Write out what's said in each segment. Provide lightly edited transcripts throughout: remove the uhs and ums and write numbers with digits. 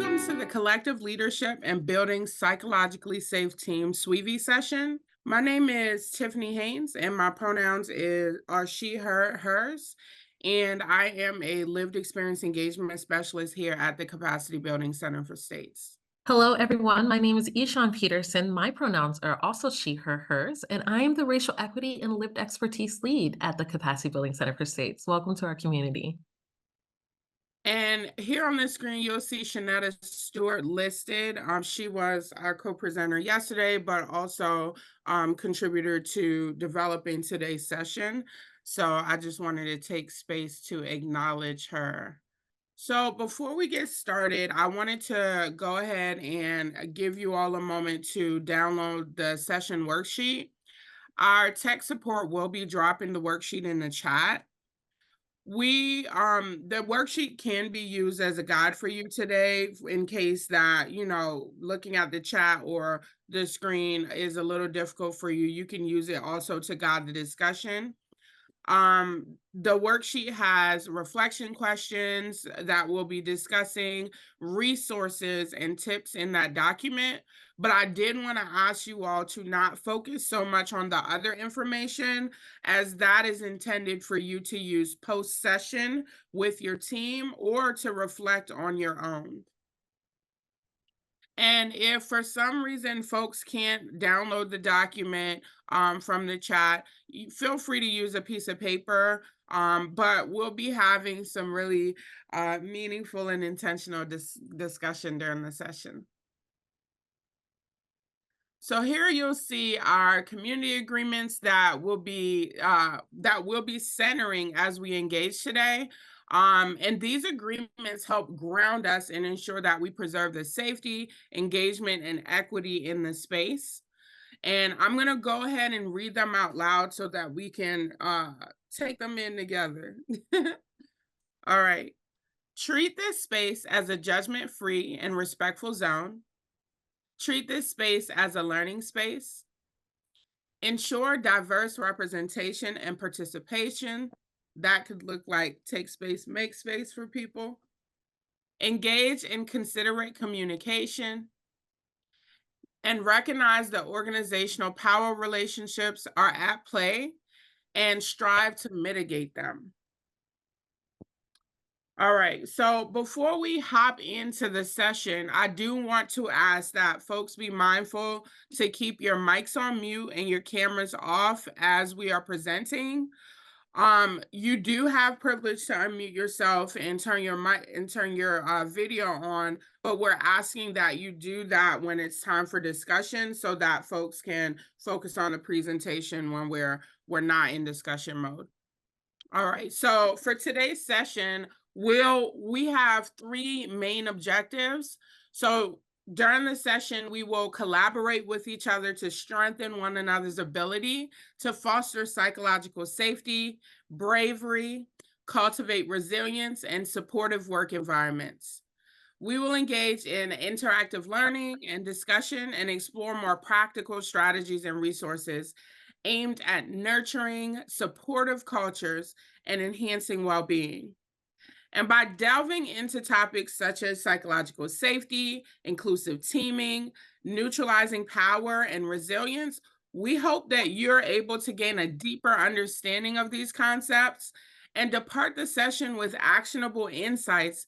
Welcome to the Collective Leadership and Building Psychologically Safe Team SWEVE session. My name is Tiffany Haynes, and my pronouns are she, her, hers. And I am a lived experience engagement specialist here at the Capacity Building Center for States. Hello, everyone. My name is Ishan Peterson. My pronouns are also she, her, hers, and I am the Racial Equity and Lived Expertise Lead at the Capacity Building Center for States. Welcome to our community. And here on the screen, you'll see Shanetta Stewart listed. She was our co-presenter yesterday, but also contributor to developing today's session. So I just wanted to take space to acknowledge her. So before we get started, I wanted to go ahead and give you all a moment to download the session worksheet. Our tech support will be dropping the worksheet in the chat. The worksheet can be used as a guide for you today in case that, looking at the chat or the screen is a little difficult for you. You can use it also to guide the discussion. The worksheet has reflection questions that we'll be discussing, resources and tips in that document. But I did want to ask you all to not focus so much on the other information, as that is intended for you to use post session with your team or to reflect on your own. And if for some reason folks can't download the document from the chat, feel free to use a piece of paper. But we'll be having some really meaningful and intentional discussion during the session. So here you'll see our community agreements that will be centering as we engage today. And these agreements help ground us and ensure that we preserve the safety, engagement, and equity in the space. And I'm going to go ahead and read them out loud so that we can take them in together. All right. Treat this space as a judgment-free and respectful zone. Treat this space as a learning space. Ensure diverse representation and participation. That could look like take space, make space for people. Engage in considerate communication. And recognize that organizational power relationships are at play and strive to mitigate them. All right, so before we hop into the session, I do want to ask that folks be mindful to keep your mics on mute and your cameras off as we are presenting. You do have privilege to unmute yourself and turn your mic and turn your video on, but we're asking that you do that when it's time for discussion so that folks can focus on the presentation when we're not in discussion mode. All right, so for today's session, we have three main objectives. So during the session, we will collaborate with each other to strengthen one another's ability to foster psychological safety, bravery, cultivate resilience, and supportive work environments. We will engage in interactive learning and discussion and explore more practical strategies and resources aimed at nurturing supportive cultures and enhancing well-being. And by delving into topics such as psychological safety, inclusive teaming, neutralizing power, and resilience, we hope that you're able to gain a deeper understanding of these concepts and depart the session with actionable insights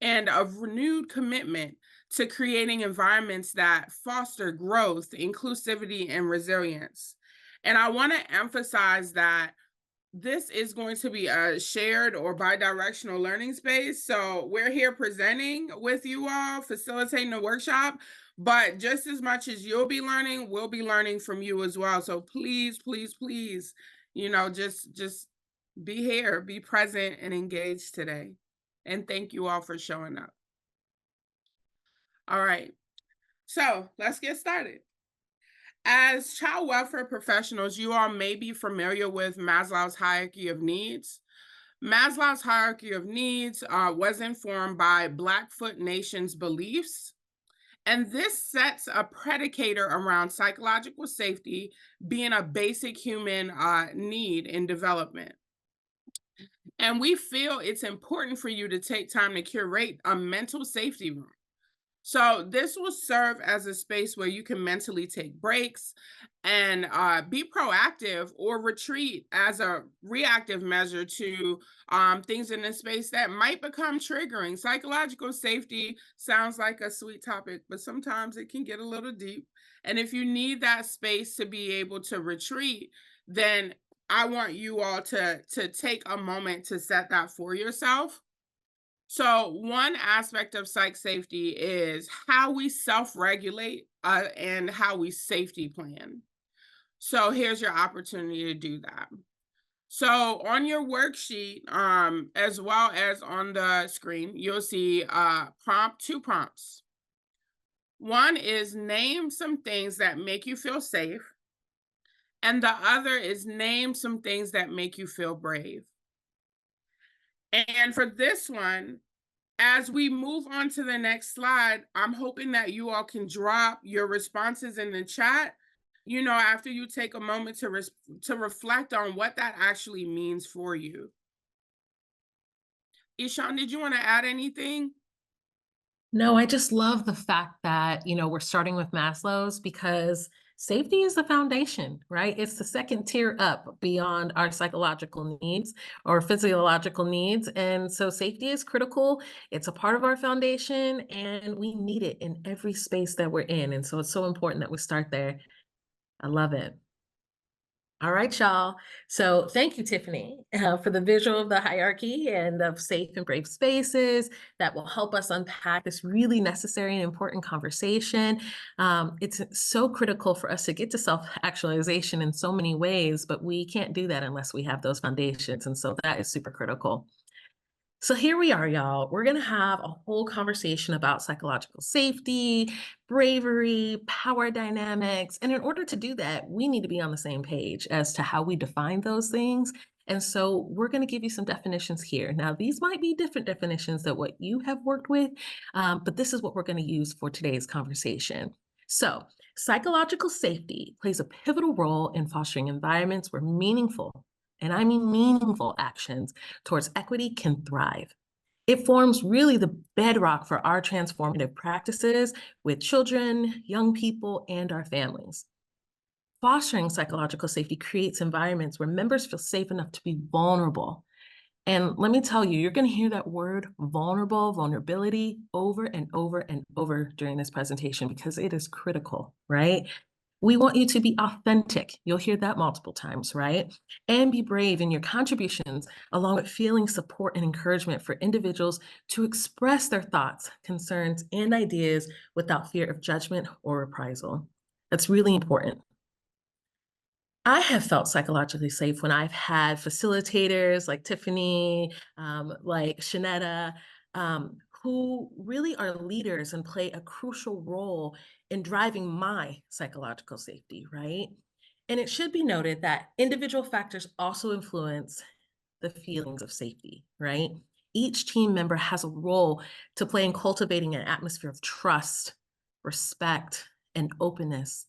and a renewed commitment to creating environments that foster growth, inclusivity, and resilience. And I want to emphasize that this is going to be a shared or bi-directional learning space. So we're here presenting with you all, facilitating the workshop, but just as much as you'll be learning, we'll be learning from you as well. So please, please, please, just be here, be present and engaged today. And thank you all for showing up. All right, so let's get started. As child welfare professionals, you all may be familiar with Maslow's hierarchy of needs. Maslow's hierarchy of needs was informed by Blackfoot Nation's beliefs, and this sets a predicator around psychological safety being a basic human need in development. And we feel it's important for you to take time to curate a mental safety room So this will serve as a space where you can mentally take breaks and be proactive or retreat as a reactive measure to things in this space that might become triggering. Psychological safety sounds like a sweet topic, but sometimes it can get a little deep. And if you need that space to be able to retreat, then I want you all to take a moment to set that for yourself. So, one aspect of psych safety is how we self regulate and how we safety plan. So, here's your opportunity to do that. So, on your worksheet, as well as on the screen, you'll see two prompts. One is name some things that make you feel safe, and the other is name some things that make you feel brave. And for this one, as we move on to the next slide, I'm hoping that you all can drop your responses in the chat, after you take a moment to reflect on what that actually means for you. Ishan, did you want to add anything? No, I just love the fact that, we're starting with Maslow's because safety is the foundation, right? It's the second tier up beyond our psychological needs or physiological needs. And so safety is critical. It's a part of our foundation and we need it in every space that we're in. And so it's so important that we start there. I love it. All right, y'all. So thank you, Tiffany, for the visual of the hierarchy and of safe and brave spaces that will help us unpack this really necessary and important conversation. It's so critical for us to get to self-actualization in so many ways, but we can't do that unless we have those foundations. And so that is super critical. So here we are, y'all. We're going to have a whole conversation about psychological safety, bravery, power dynamics. And in order to do that, we need to be on the same page as to how we define those things. And so we're going to give you some definitions here. Now, these might be different definitions than what you have worked with, but this is what we're going to use for today's conversation. So, psychological safety plays a pivotal role in fostering environments where meaningful, and I mean meaningful actions towards equity can thrive. It forms really the bedrock for our transformative practices with children, young people, and our families. Fostering psychological safety creates environments where members feel safe enough to be vulnerable. And let me tell you, you're going to hear that word vulnerable, vulnerability over and over and over during this presentation because it is critical, right? We want you to be authentic. You'll hear that multiple times, right? And be brave in your contributions, along with feeling support and encouragement for individuals to express their thoughts, concerns, and ideas without fear of judgment or reprisal. That's really important. I have felt psychologically safe when I've had facilitators like Tiffany, like Shanetta, who really are leaders and play a crucial role in driving my psychological safety, right? And it should be noted that individual factors also influence the feelings of safety, right? Each team member has a role to play in cultivating an atmosphere of trust, respect, and openness,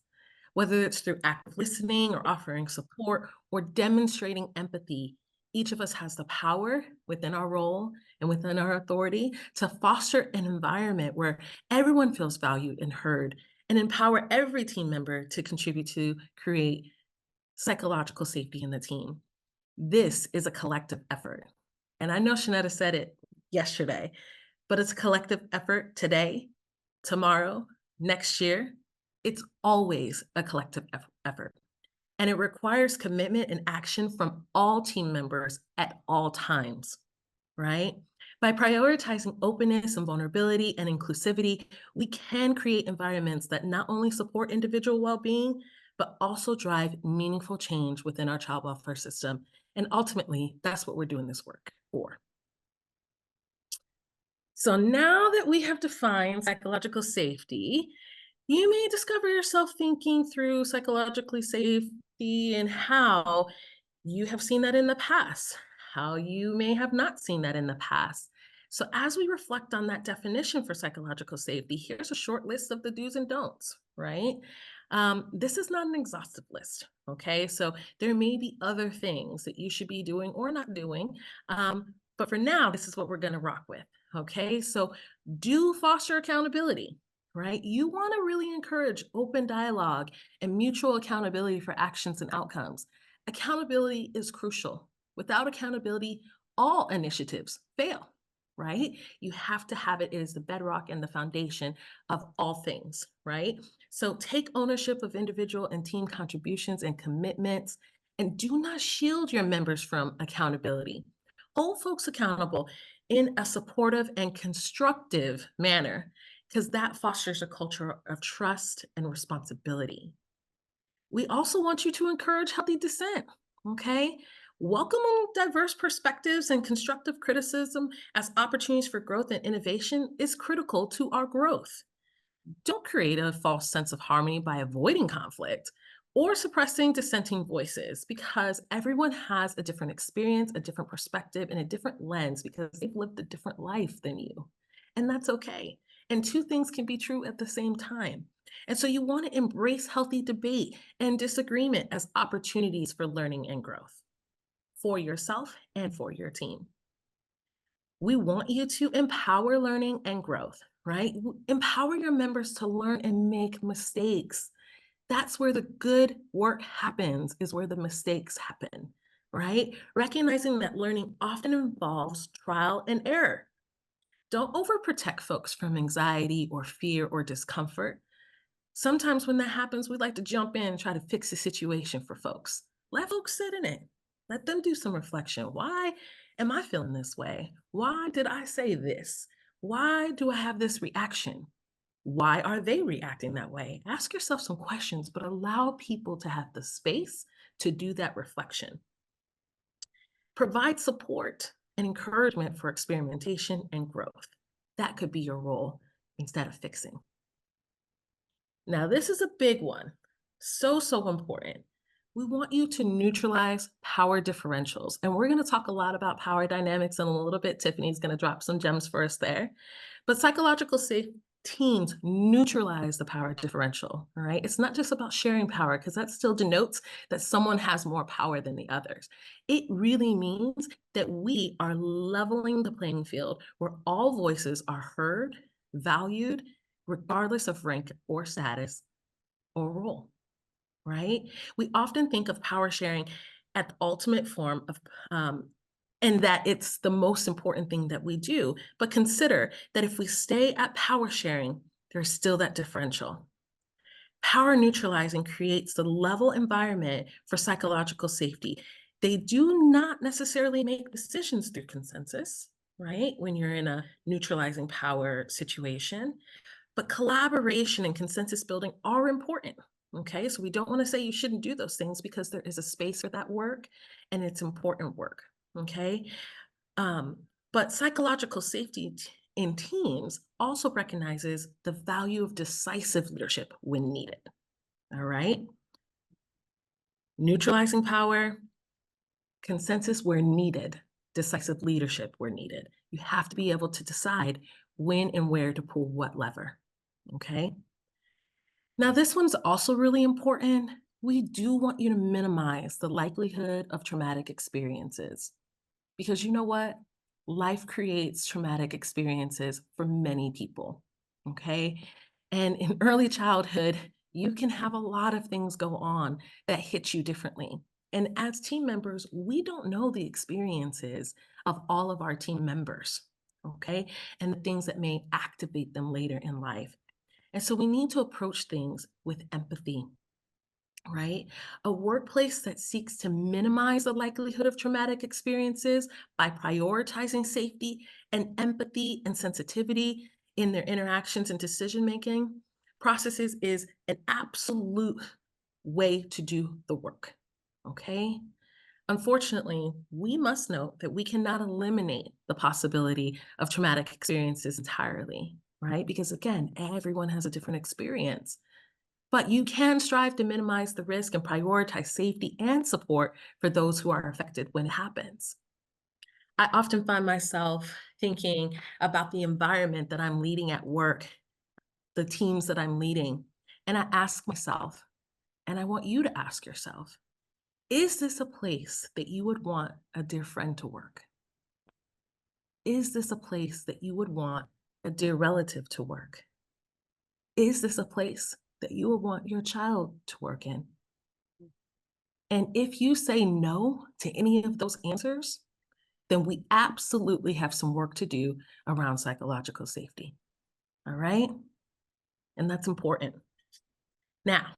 whether it's through active listening or offering support or demonstrating empathy. Each of us has the power within our role and within our authority to foster an environment where everyone feels valued and heard and empower every team member to contribute to create psychological safety in the team. This is a collective effort. And I know Shanetta said it yesterday, but it's a collective effort today, tomorrow, next year. It's always a collective effort. And it requires commitment and action from all team members at all times, right? By prioritizing openness and vulnerability and inclusivity, we can create environments that not only support individual well-being, but also drive meaningful change within our child welfare system. And ultimately, that's what we're doing this work for. So now that we have defined psychological safety, you may discover yourself thinking through psychologically safety and how you have seen that in the past, how you may have not seen that in the past. So as we reflect on that definition for psychological safety, here's a short list of the do's and don'ts, right? This is not an exhaustive list, okay? So there may be other things that you should be doing or not doing, but for now, this is what we're gonna rock with, okay? So do foster accountability. right? You want to really encourage open dialogue and mutual accountability for actions and outcomes. Accountability is crucial. Without accountability, all initiatives fail, right? You have to have it. It is the bedrock and the foundation of all things, right? So take ownership of individual and team contributions and commitments, and do not shield your members from accountability. Hold folks accountable in a supportive and constructive manner, because that fosters a culture of trust and responsibility. We also want you to encourage healthy dissent, okay? Welcoming diverse perspectives and constructive criticism as opportunities for growth and innovation is critical to our growth. Don't create a false sense of harmony by avoiding conflict or suppressing dissenting voices, because everyone has a different experience, a different perspective, and a different lens because they've lived a different life than you. And that's okay. And two things can be true at the same time. And so you want to embrace healthy debate and disagreement as opportunities for learning and growth for yourself and for your team. We want you to empower learning and growth, right? Empower your members to learn and make mistakes. That's where the good work happens, is where the mistakes happen, right? Recognizing that learning often involves trial and error. Don't overprotect folks from anxiety or fear or discomfort. Sometimes when that happens, we like to jump in and try to fix the situation for folks. Let folks sit in it. Let them do some reflection. Why am I feeling this way? Why did I say this? Why do I have this reaction? Why are they reacting that way? Ask yourself some questions, but allow people to have the space to do that reflection. Provide support and encouragement for experimentation and growth. That could be your role instead of fixing. Now, this is a big one. So important. We want you to neutralize power differentials. And we're going to talk a lot about power dynamics in a little bit. Tiffany's going to drop some gems for us there. But psychological safe teams neutralize the power differential. All right. It's not just about sharing power, because that still denotes that someone has more power than the others. It really means that we are leveling the playing field where all voices are heard, valued, regardless of rank or status or role, right? We often think of power sharing at the ultimate form of, and that it's the most important thing that we do. But consider that if we stay at power sharing, there's still that differential. Power neutralizing creates the level environment for psychological safety. They do not necessarily make decisions through consensus, right? When you're in a neutralizing power situation, but collaboration and consensus building are important. Okay, so we don't want to say you shouldn't do those things, because there is a space for that work and it's important work. Okay, um, but psychological safety in teams also recognizes the value of decisive leadership when needed. All right, neutralizing power, consensus where needed, decisive leadership where needed. You have to be able to decide when and where to pull what lever. Okay. Now, this one's also really important. We do want you to minimize the likelihood of traumatic experiences, because you know what? Life creates traumatic experiences for many people. Okay. And in early childhood, you can have a lot of things go on that hit you differently. And as team members, we don't know the experiences of all of our team members. Okay. And the things that may activate them later in life. And so we need to approach things with empathy, right? A workplace that seeks to minimize the likelihood of traumatic experiences by prioritizing safety and empathy and sensitivity in their interactions and decision making processes is an absolute way to do the work. Okay. Unfortunately, we must note that we cannot eliminate the possibility of traumatic experiences entirely, right? Because again, everyone has a different experience. But you can strive to minimize the risk and prioritize safety and support for those who are affected when it happens. I often find myself thinking about the environment that I'm leading at work, the teams that I'm leading, and I ask myself, and I want you to ask yourself, is this a place that you would want a dear friend to work? Is this a place that you would want a dear relative to work? Is this a place that you would want your child to work in? And if you say no to any of those answers, then we absolutely have some work to do around psychological safety. All right? And that's important. Now,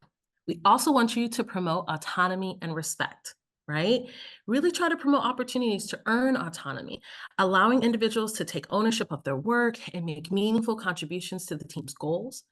we also want you to promote autonomy and respect, right? Really try to promote opportunities to earn autonomy, allowing individuals to take ownership of their work and make meaningful contributions to the team's goals.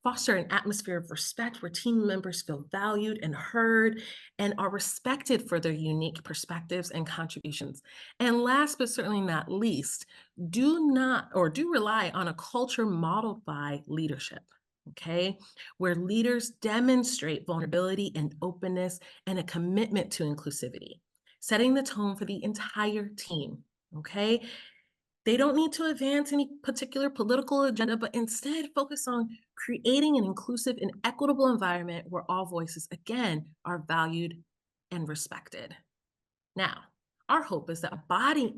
Foster an atmosphere of respect where team members feel valued and heard and are respected for their unique perspectives and contributions. And last but certainly not least, do rely on a culture modeled by leadership. Okay, where leaders demonstrate vulnerability and openness and a commitment to inclusivity, setting the tone for the entire team. Okay, they don't need to advance any particular political agenda, but instead focus on creating an inclusive and equitable environment where all voices, again, are valued and respected. Now, our hope is that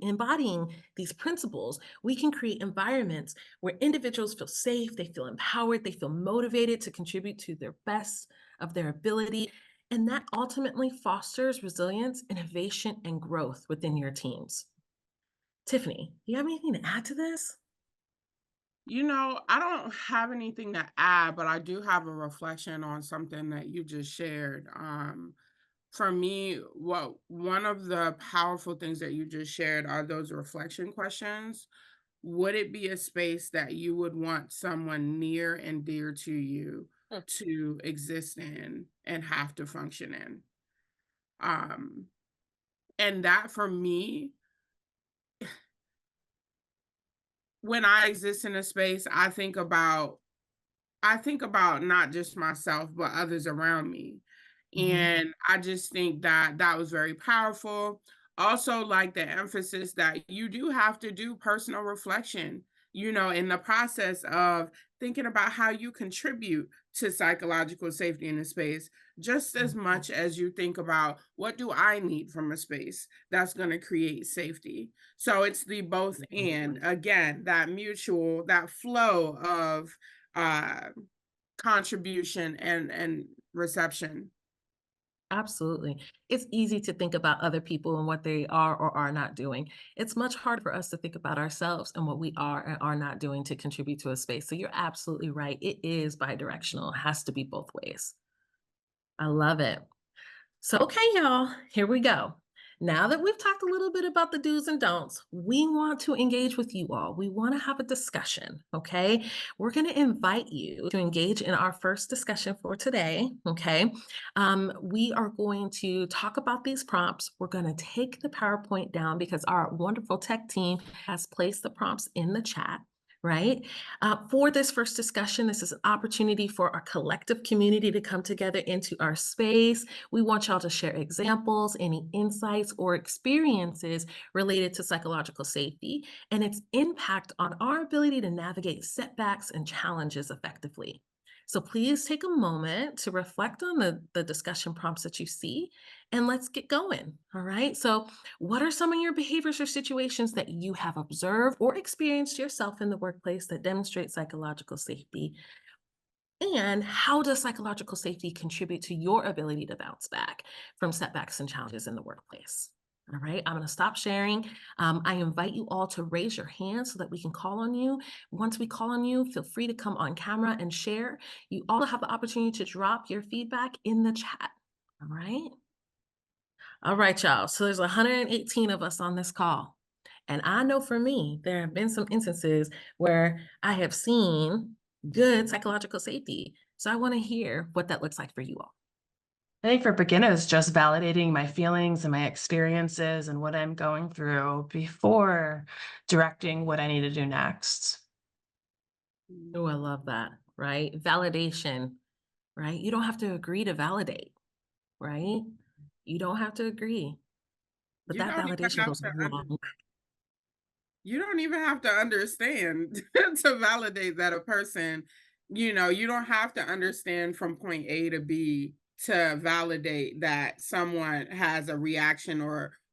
embodying these principles, we can create environments where individuals feel safe, they feel empowered, they feel motivated to contribute to their best of their ability. And that ultimately fosters resilience, innovation, and growth within your teams. Tiffany, do you have anything to add to this? I don't have anything to add, but I do have a reflection on something that you just shared. For me, what one of the powerful things that you just shared are those reflection questions. Would it be a space that you would want someone near and dear to you Hmm. to exist in and have to function in? Um, and that for me, when I exist in a space, I think about not just myself, but others around me. Mhm. And I just think that that was very powerful. Also, like the emphasis that you do have to do personal reflection, in the process of thinking about how you contribute to psychological safety in a space, just as Mhm. much as you think about what do I need from a space that's going to create safety. So it's the both and again, that mutual, that flow of uh contribution and reception. Absolutely. It's easy to think about other people and what they are or are not doing. It's much harder for us to think about ourselves and what we are and are not doing to contribute to a space. So you're absolutely right. It is bidirectional. It has to be both ways. I love it. So, okay, y'all, here we go. Now that we've talked a little bit about the do's and don'ts, we want to engage with you all. We want to have a discussion, okay? We're going to invite you to engage in our first discussion for today, okay? We are going to talk about these prompts. We're going to take the PowerPoint down because our wonderful tech team has placed the prompts in the chat. Right? For this first discussion, this is an opportunity for our collective community to come together into our space. We want y'all to share examples, any insights or experiences related to psychological safety and its impact on our ability to navigate setbacks and challenges effectively. So please take a moment to reflect on the discussion prompts that you see and let's get going. All right. So, what are some of your behaviors or situations that you have observed or experienced yourself in the workplace that demonstrate psychological safety? And how does psychological safety contribute to your ability to bounce back from setbacks and challenges in the workplace? All right, I'm going to stop sharing. I invite you all to raise your hand so that we can call on you. Once we call on you, feel free to come on camera and share. You also have the opportunity to drop your feedback in the chat. All right. All right, y'all. So there's 118 of us on this call. And I know for me, there have been some instances where I have seen good psychological safety. So I want to hear what that looks like for you all. I think for beginners, just validating my feelings and my experiences and what I'm going through before directing what I need to do next. Oh, I love that, right? Validation, right? You don't have to agree to validate, right? You don't have to agree, but You that don't even validation have goes to a long way. you don't even have to understand to validate that a person, you don't have to understand from point A to B to validate that someone has a reaction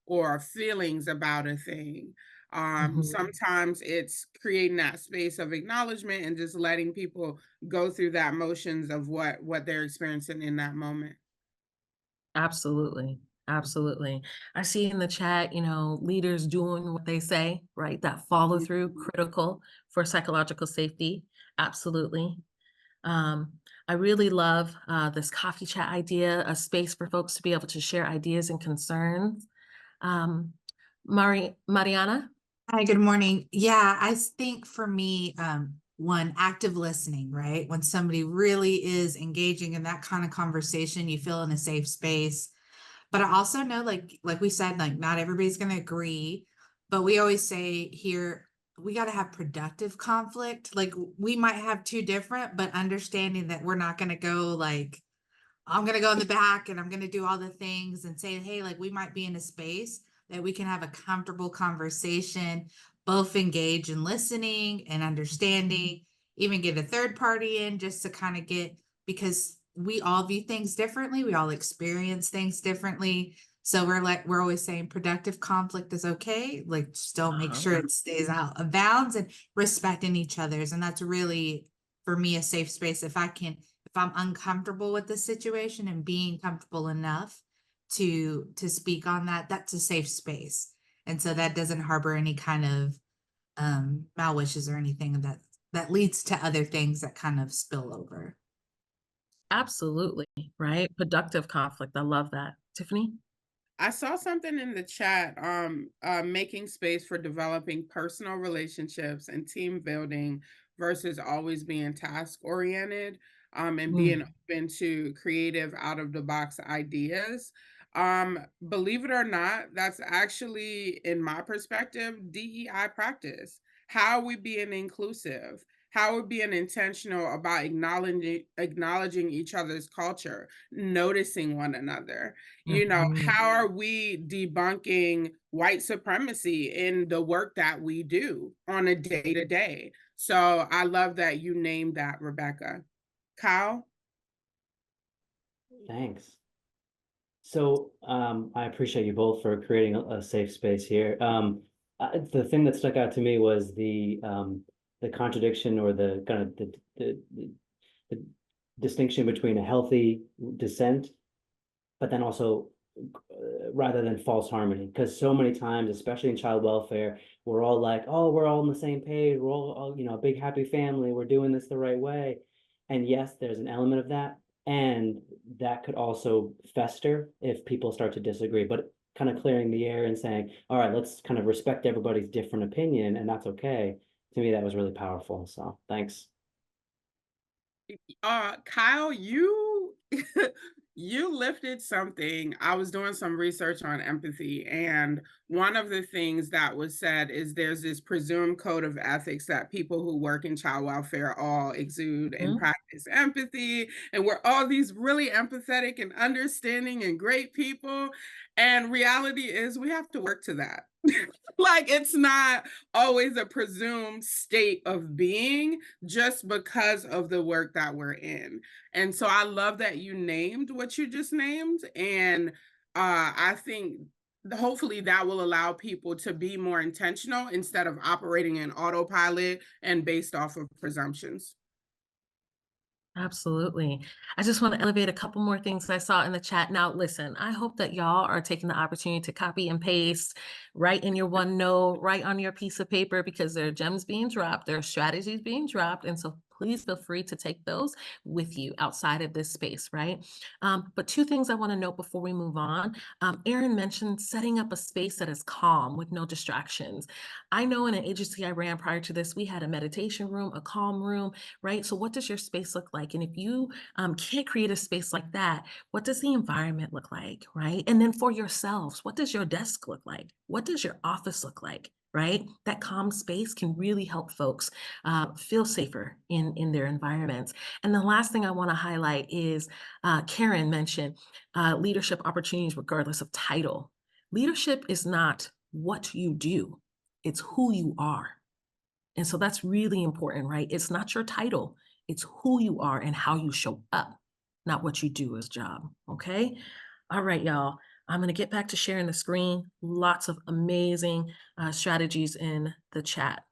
or feelings about a thing. Mhm. Sometimes it's creating that space of acknowledgement and just letting people go through that motions of what they're experiencing in that moment. Absolutely. Absolutely. I see in the chat, leaders doing what they say, right? That follow through critical for psychological safety. Absolutely. Um, I really love this coffee chat idea, a space for folks to be able to share ideas and concerns. Um, Mariana? Hi, good morning. Yeah, think for me, one, active listening, right? When somebody really is engaging in that kind of conversation, you feel in a safe space. But I also know, like we said, like not everybody's going to agree, but we always say here, we got to have productive conflict. Like we might have two different, but understanding that we're not going to go like, I'm going to go in the back and I'm going to do all the things and say, hey, like we might be in a space that we can have a comfortable conversation, both engage in listening and understanding, even get a third party in just to kind of get, because we all view things differently. We all experience things differently. So we're always saying productive conflict is okay. Like just don't make sure it stays out of bounds and respecting each other's. And that's really, for me, a safe space. If I'm uncomfortable with the situation and being comfortable enough to speak on that, that's a safe space. And so that doesn't harbor any kind of mal wishes or anything that leads to other things that kind of spill over. Absolutely, right? Productive conflict. I love that. Tiffany? I saw something in the chat, making space for developing personal relationships and team building versus always being task oriented, and being open to creative out of the box ideas. Believe it or not, that's actually, in my perspective, DEI practice. How are we being inclusive? How are we being intentional about acknowledging each other's culture, noticing one another? How are we debunking white supremacy in the work that we do on a day to day? So I love that you named that, Rebecca. Kyle? Thanks. So I appreciate you both for creating a safe space here. The thing that stuck out to me was the contradiction or the kind of the distinction between a healthy dissent, but then also rather than false harmony. Because so many times, especially in child welfare, we're all like, oh, we're all on the same page. We're all a big happy family. We're doing this the right way. And yes, there's an element of that. And that could also fester if people start to disagree, but kind of clearing the air and saying, all right, let's kind of respect everybody's different opinion, and that's okay. To me, that was really powerful. So thanks. Kyle, you you lifted something. I was doing some research on empathy, and one of the things that was said is there's this presumed code of ethics that people who work in child welfare all exude and practice empathy, and we're all these really empathetic and understanding and great people. And reality is we have to work to that. Like it's not always a presumed state of being just because of the work that we're in. And so I love that you named what you just named. And I think hopefully that will allow people to be more intentional instead of operating in autopilot and based off of presumptions. Absolutely. I just want to elevate a couple more things I saw in the chat. Now, listen, I hope that y'all are taking the opportunity to copy and paste right in your OneNote, right on your piece of paper, because there are gems being dropped, there are strategies being dropped. And so please feel free to take those with you outside of this space, right? But two things I want to note before we move on. Erin mentioned setting up a space that is calm with no distractions. I know in an agency I ran prior to this, we had a meditation room, a calm room, right? So what does your space look like? And if you can't create a space like that, what does the environment look like, right? And then for yourselves, what does your desk look like? What does your office look like? Right? That calm space can really help folks feel safer in their environments. And the last thing I want to highlight is Karen mentioned leadership opportunities regardless of title. Leadership is not what you do, it's who you are. And so that's really important, right? It's not your title, it's who you are and how you show up, not what you do as job. Okay. All right, y'all. I'm going to get back to sharing the screen. Lots of amazing strategies in the chat.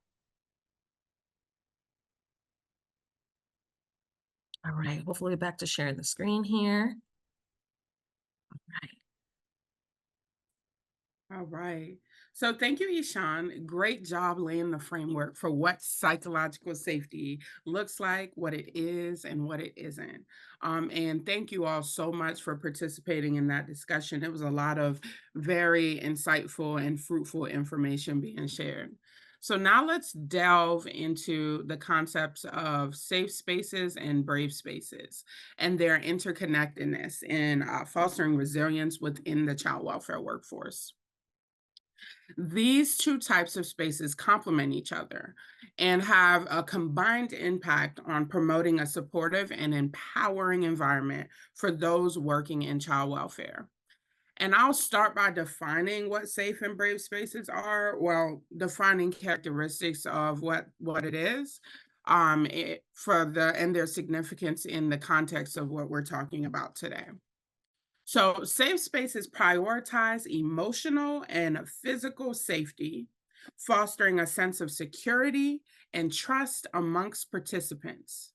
All right, hopefully back to sharing the screen here. All right. All right. So thank you, Ishan. Great job laying the framework for what psychological safety looks like, what it is, and what it isn't. And thank you all so much for participating in that discussion. It was a lot of very insightful and fruitful information being shared. So now let's delve into the concepts of safe spaces and brave spaces and their interconnectedness in fostering resilience within the child welfare workforce. These two types of spaces complement each other and have a combined impact on promoting a supportive and empowering environment for those working in child welfare. And I'll start by defining what safe and brave spaces are, well, defining characteristics of what it is, and their significance in the context of what we're talking about today. So, safe spaces prioritize emotional and physical safety, fostering a sense of security and trust amongst participants.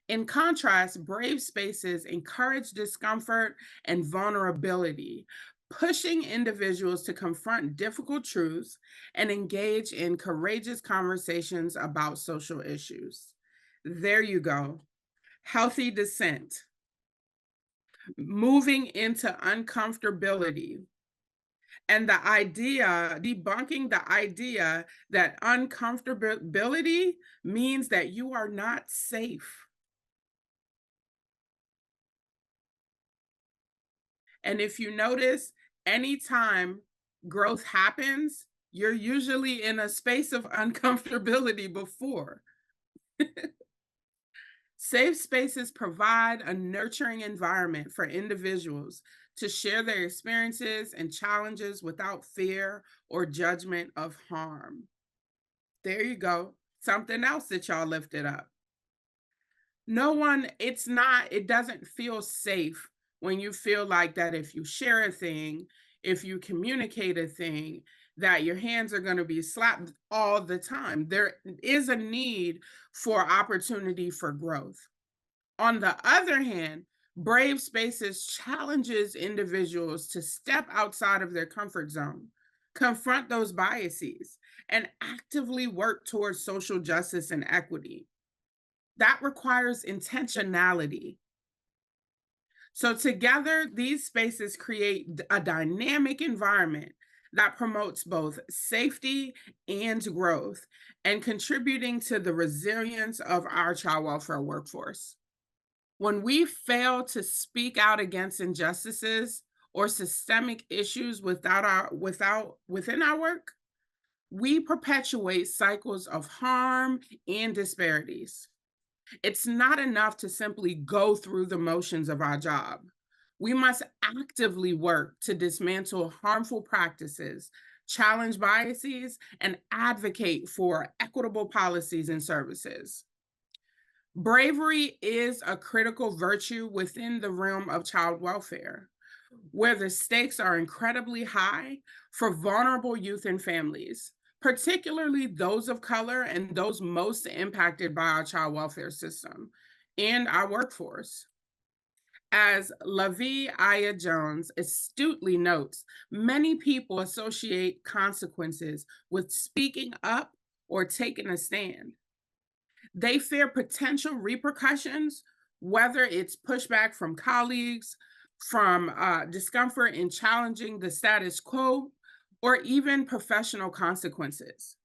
In contrast, brave spaces encourage discomfort and vulnerability, pushing individuals to confront difficult truths and engage in courageous conversations about social issues. There you go. Healthy dissent. Moving into uncomfortability, and debunking the idea that uncomfortability means that you are not safe. And if you notice, anytime growth happens, you're usually in a space of uncomfortability before. Safe spaces provide a nurturing environment for individuals to share their experiences and challenges without fear or judgment of harm. There you go. Something else that y'all lifted up. It doesn't feel safe when you feel like that if you share a thing, if you communicate a thing, that your hands are going to be slapped all the time. There is a need for opportunity for growth. On the other hand, brave spaces challenges individuals to step outside of their comfort zone, confront those biases, and actively work towards social justice and equity. That requires intentionality. So together, these spaces create a dynamic environment that promotes both safety and growth and contributing to the resilience of our child welfare workforce. When we fail to speak out against injustices or systemic issues within our work, we perpetuate cycles of harm and disparities. It's not enough to simply go through the motions of our job. We must actively work to dismantle harmful practices, challenge biases, and advocate for equitable policies and services. Bravery is a critical virtue within the realm of child welfare, where the stakes are incredibly high for vulnerable youth and families, particularly those of color and those most impacted by our child welfare system and our workforce. As Lavie Aya Jones astutely notes, many people associate consequences with speaking up or taking a stand. They fear potential repercussions, whether it's pushback from colleagues, from discomfort in challenging the status quo, or even professional consequences.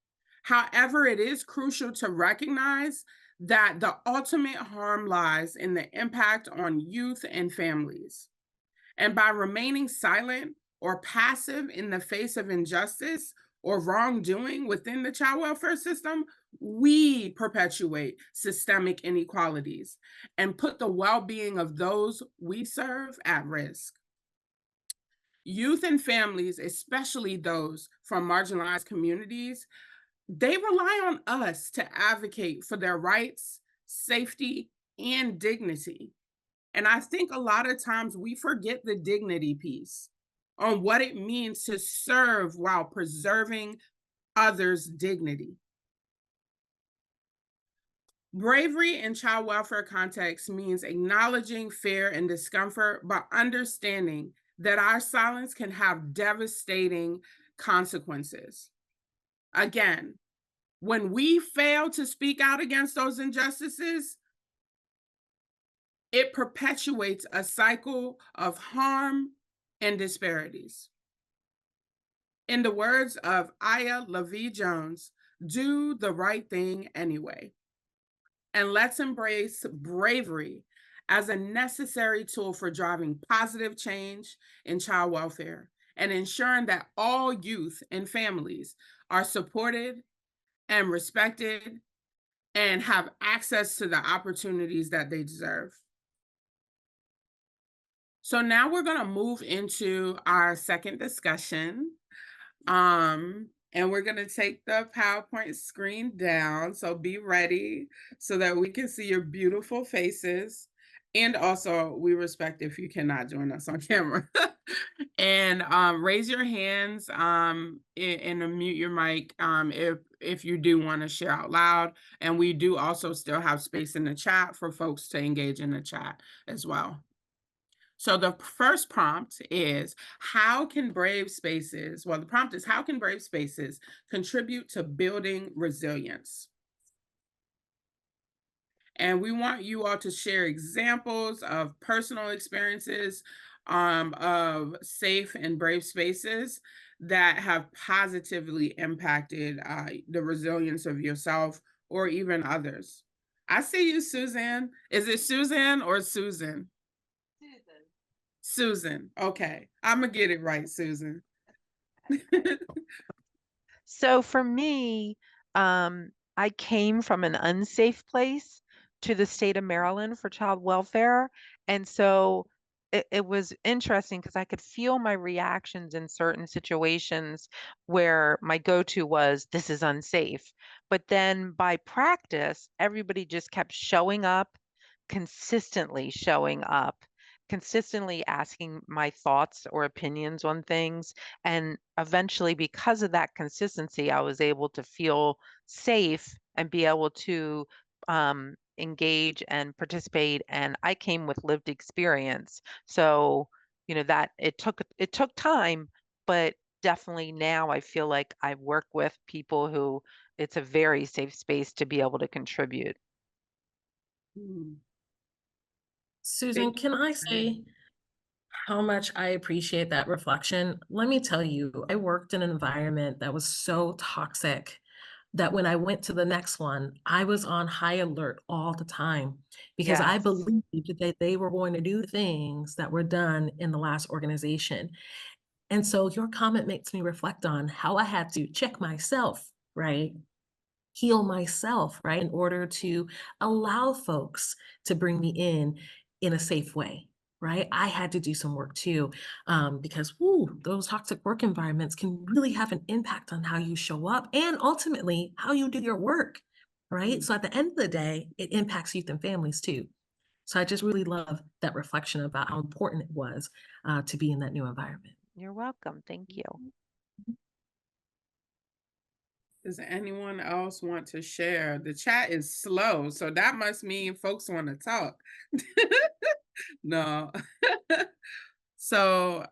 However, it is crucial to recognize that the ultimate harm lies in the impact on youth and families. And by remaining silent or passive in the face of injustice or wrongdoing within the child welfare system, we perpetuate systemic inequalities and put the well-being of those we serve at risk. Youth and families, especially those from marginalized communities, they rely on us to advocate for their rights, safety, and dignity. And I think a lot of times we forget the dignity piece. on what it means to serve while preserving others' dignity. Bravery in child welfare context means acknowledging fear and discomfort, but understanding that our silence can have devastating consequences. Again, when we fail to speak out against those injustices, it perpetuates a cycle of harm and disparities. In the words of Aya LaVie Jones, do the right thing anyway. And let's embrace bravery as a necessary tool for driving positive change in child welfare and ensuring that all youth and families are supported and respected and have access to the opportunities that they deserve. So now we're going to move into our second discussion. And we're going to take the PowerPoint screen down. So be ready so that we can see your beautiful faces. And also, we respect if you cannot join us on camera. And raise your hands and unmute your mic if you do want to share out loud. And we do also still have space in the chat for folks to engage in the chat as well. So the first prompt is, how can brave spaces, well, the prompt is, how can brave spaces contribute to building resilience? And we want you all to share examples of personal experiences of safe and brave spaces that have positively impacted the resilience of yourself or even others. I see you, Suzanne. Is it Suzanne or Susan? Susan. Okay. I'm going to get it right, Susan. So for me, I came from an unsafe place to the state of Maryland for child welfare. And so it was interesting because I could feel my reactions in certain situations where my go-to was, this is unsafe. But then by practice, everybody just kept showing up, consistently showing up, consistently asking my thoughts or opinions on things. And eventually, because of that consistency, I was able to feel safe and be able to engage and participate. And I came with lived experience. So, that it took time, but definitely now I feel like I work with people who it's a very safe space to be able to contribute. Susan, can I say how much I appreciate that reflection? Let me tell you, I worked in an environment that was so toxic that when I went to the next one, I was on high alert all the time because I Yes. believed that they were going to do things that were done in the last organization. And so your comment makes me reflect on how I had to check myself, right? Heal myself, right? In order to allow folks to bring me in a safe way, right? I had to do some work too, because those toxic work environments can really have an impact on how you show up and ultimately how you do your work, right? So at the end of the day, it impacts youth and families too. So I just really love that reflection about how important it was to be in that new environment. You're welcome. Thank you. Does anyone else want to share? The chat is slow, so that must mean folks want to talk. No. So,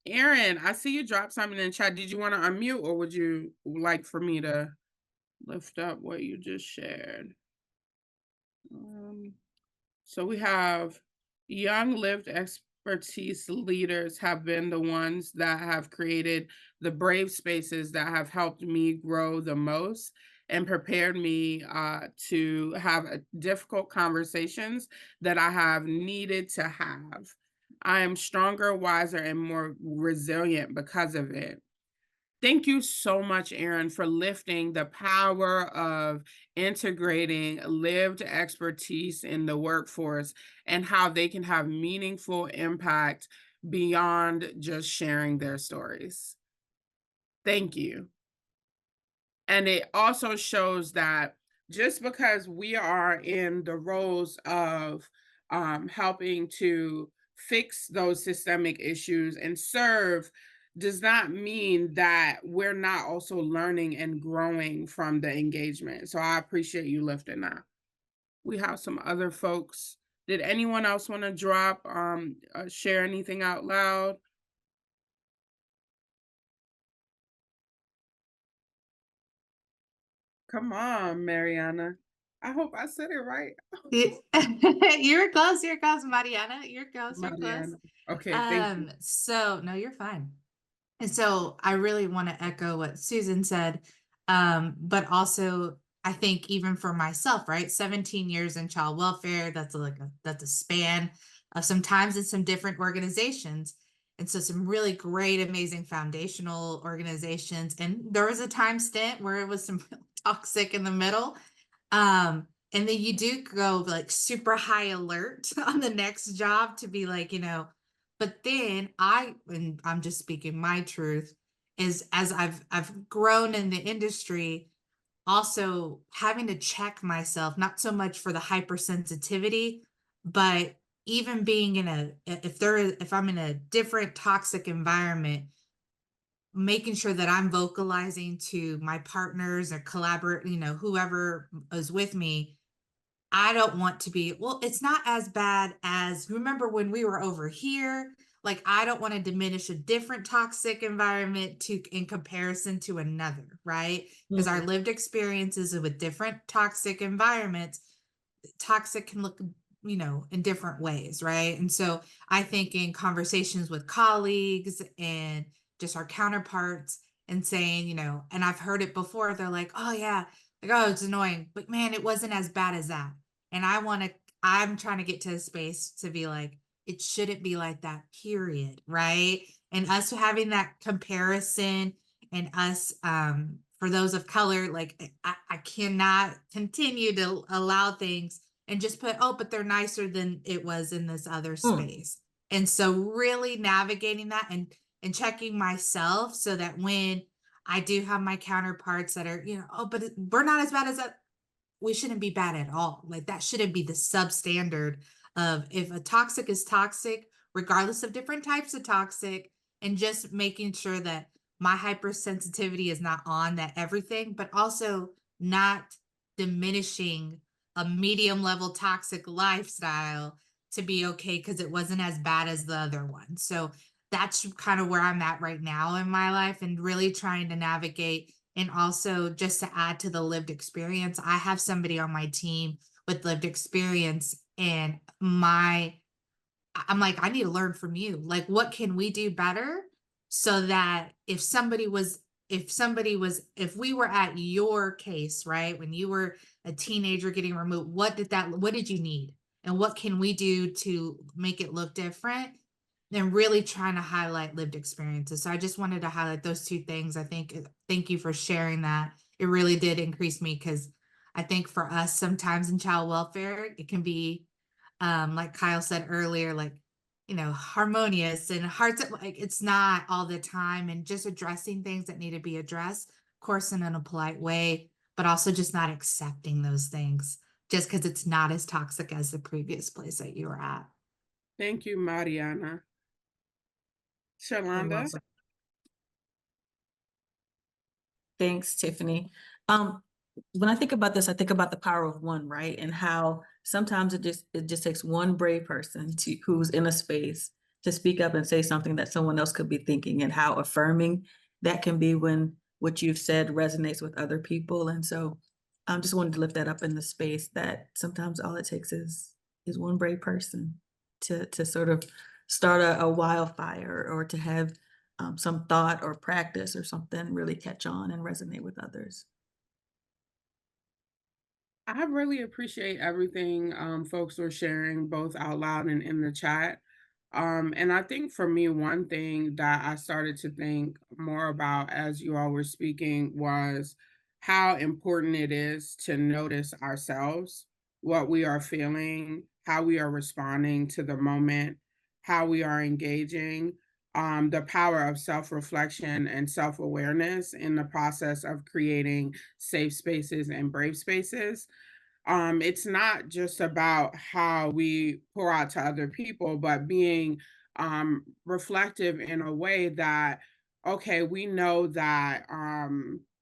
Aaron, I see you drop something in the chat. Did you want to unmute, or would you like for me to lift up what you just shared? So we have young lived expertise leaders have been the ones that have created the brave spaces that have helped me grow the most and prepared me to have difficult conversations that I have needed to have. I am stronger, wiser, and more resilient because of it. Thank you so much, Aaron, for lifting the power of integrating lived expertise in the workforce and how they can have meaningful impact beyond just sharing their stories. Thank you. And it also shows that just because we are in the roles of helping to fix those systemic issues and serve does not mean that we're not also learning and growing from the engagement. So I appreciate you lifting that. We have some other folks. Did anyone else want to share anything out loud? Come on, Mariana. I hope I said it right. You're close, Mariana. You're close, you're close. Mariana. Okay, thank you. So no, you're fine. And so I really want to echo what Susan said. But also I think even for myself, right? 17 years in child welfare, that's that's a span of some times in some different organizations. And so some really great, amazing foundational organizations. And there was a time stint where it was some toxic in the middle. And then you do go like super high alert on the next job to be like, but then and I'm just speaking my truth, is as I've grown in the industry, also having to check myself, not so much for the hypersensitivity, but even being if I'm in a different toxic environment, making sure that I'm vocalizing to my partners or collaborate, whoever is with me. I don't want to be, well, it's not as bad as, remember when we were over here? Like, I don't want to diminish a different toxic environment in comparison to another, right? Because our lived experiences with different toxic environments, toxic can look, in different ways, right? And so I think in conversations with colleagues and just our counterparts and saying, and I've heard it before, they're like, oh yeah, like, oh, it's annoying, but man, it wasn't as bad as that. And I'm trying to get to a space to be like, it shouldn't be like that, period, right? And us having that comparison, and us, for those of color, like I cannot continue to allow things and just put, oh, but they're nicer than it was in this other space. And so really navigating that and checking myself so that when I do have my counterparts that are, oh, but we're not as bad as that. We shouldn't be bad at all. Like that shouldn't be the substandard of, if a toxic is toxic, regardless of different types of toxic, and just making sure that my hypersensitivity is not on that everything, but also not diminishing a medium level toxic lifestyle to be okay because it wasn't as bad as the other one. So that's kind of where I'm at right now in my life, and really trying to navigate. And also just to add to the lived experience, I have somebody on my team with lived experience, and I'm like, I need to learn from you. Like, what can we do better so that if we were at your case, right, when you were a teenager getting removed, what did you need? And what can we do to make it look different? And really trying to highlight lived experiences. So I just wanted to highlight those two things. I think, thank you for sharing that. It really did increase me, because I think for us, sometimes in child welfare, it can be, like Kyle said earlier, like, harmonious and hearts, like it's not all the time, and just addressing things that need to be addressed, of course, in a polite way, but also just not accepting those things just because it's not as toxic as the previous place that you were at. Thank you, Mariana. Shalonda. Thanks, Tiffany. When I think about this, I think about the power of one, right? And how sometimes it just takes one brave person who's in a space to speak up and say something that someone else could be thinking, and how affirming that can be when what you've said resonates with other people. And so I just wanted to lift that up in the space, that sometimes all it takes is one brave person to sort of start a wildfire, or to have some thought or practice or something really catch on and resonate with others. I really appreciate everything folks were sharing, both out loud and in the chat. And I think for me, one thing that I started to think more about as you all were speaking was how important it is to notice ourselves, what we are feeling, how we are responding to the moment, how we are engaging, the power of self-reflection and self-awareness in the process of creating safe spaces and brave spaces. It's not just about how we pour out to other people, but being reflective in a way that okay, we know that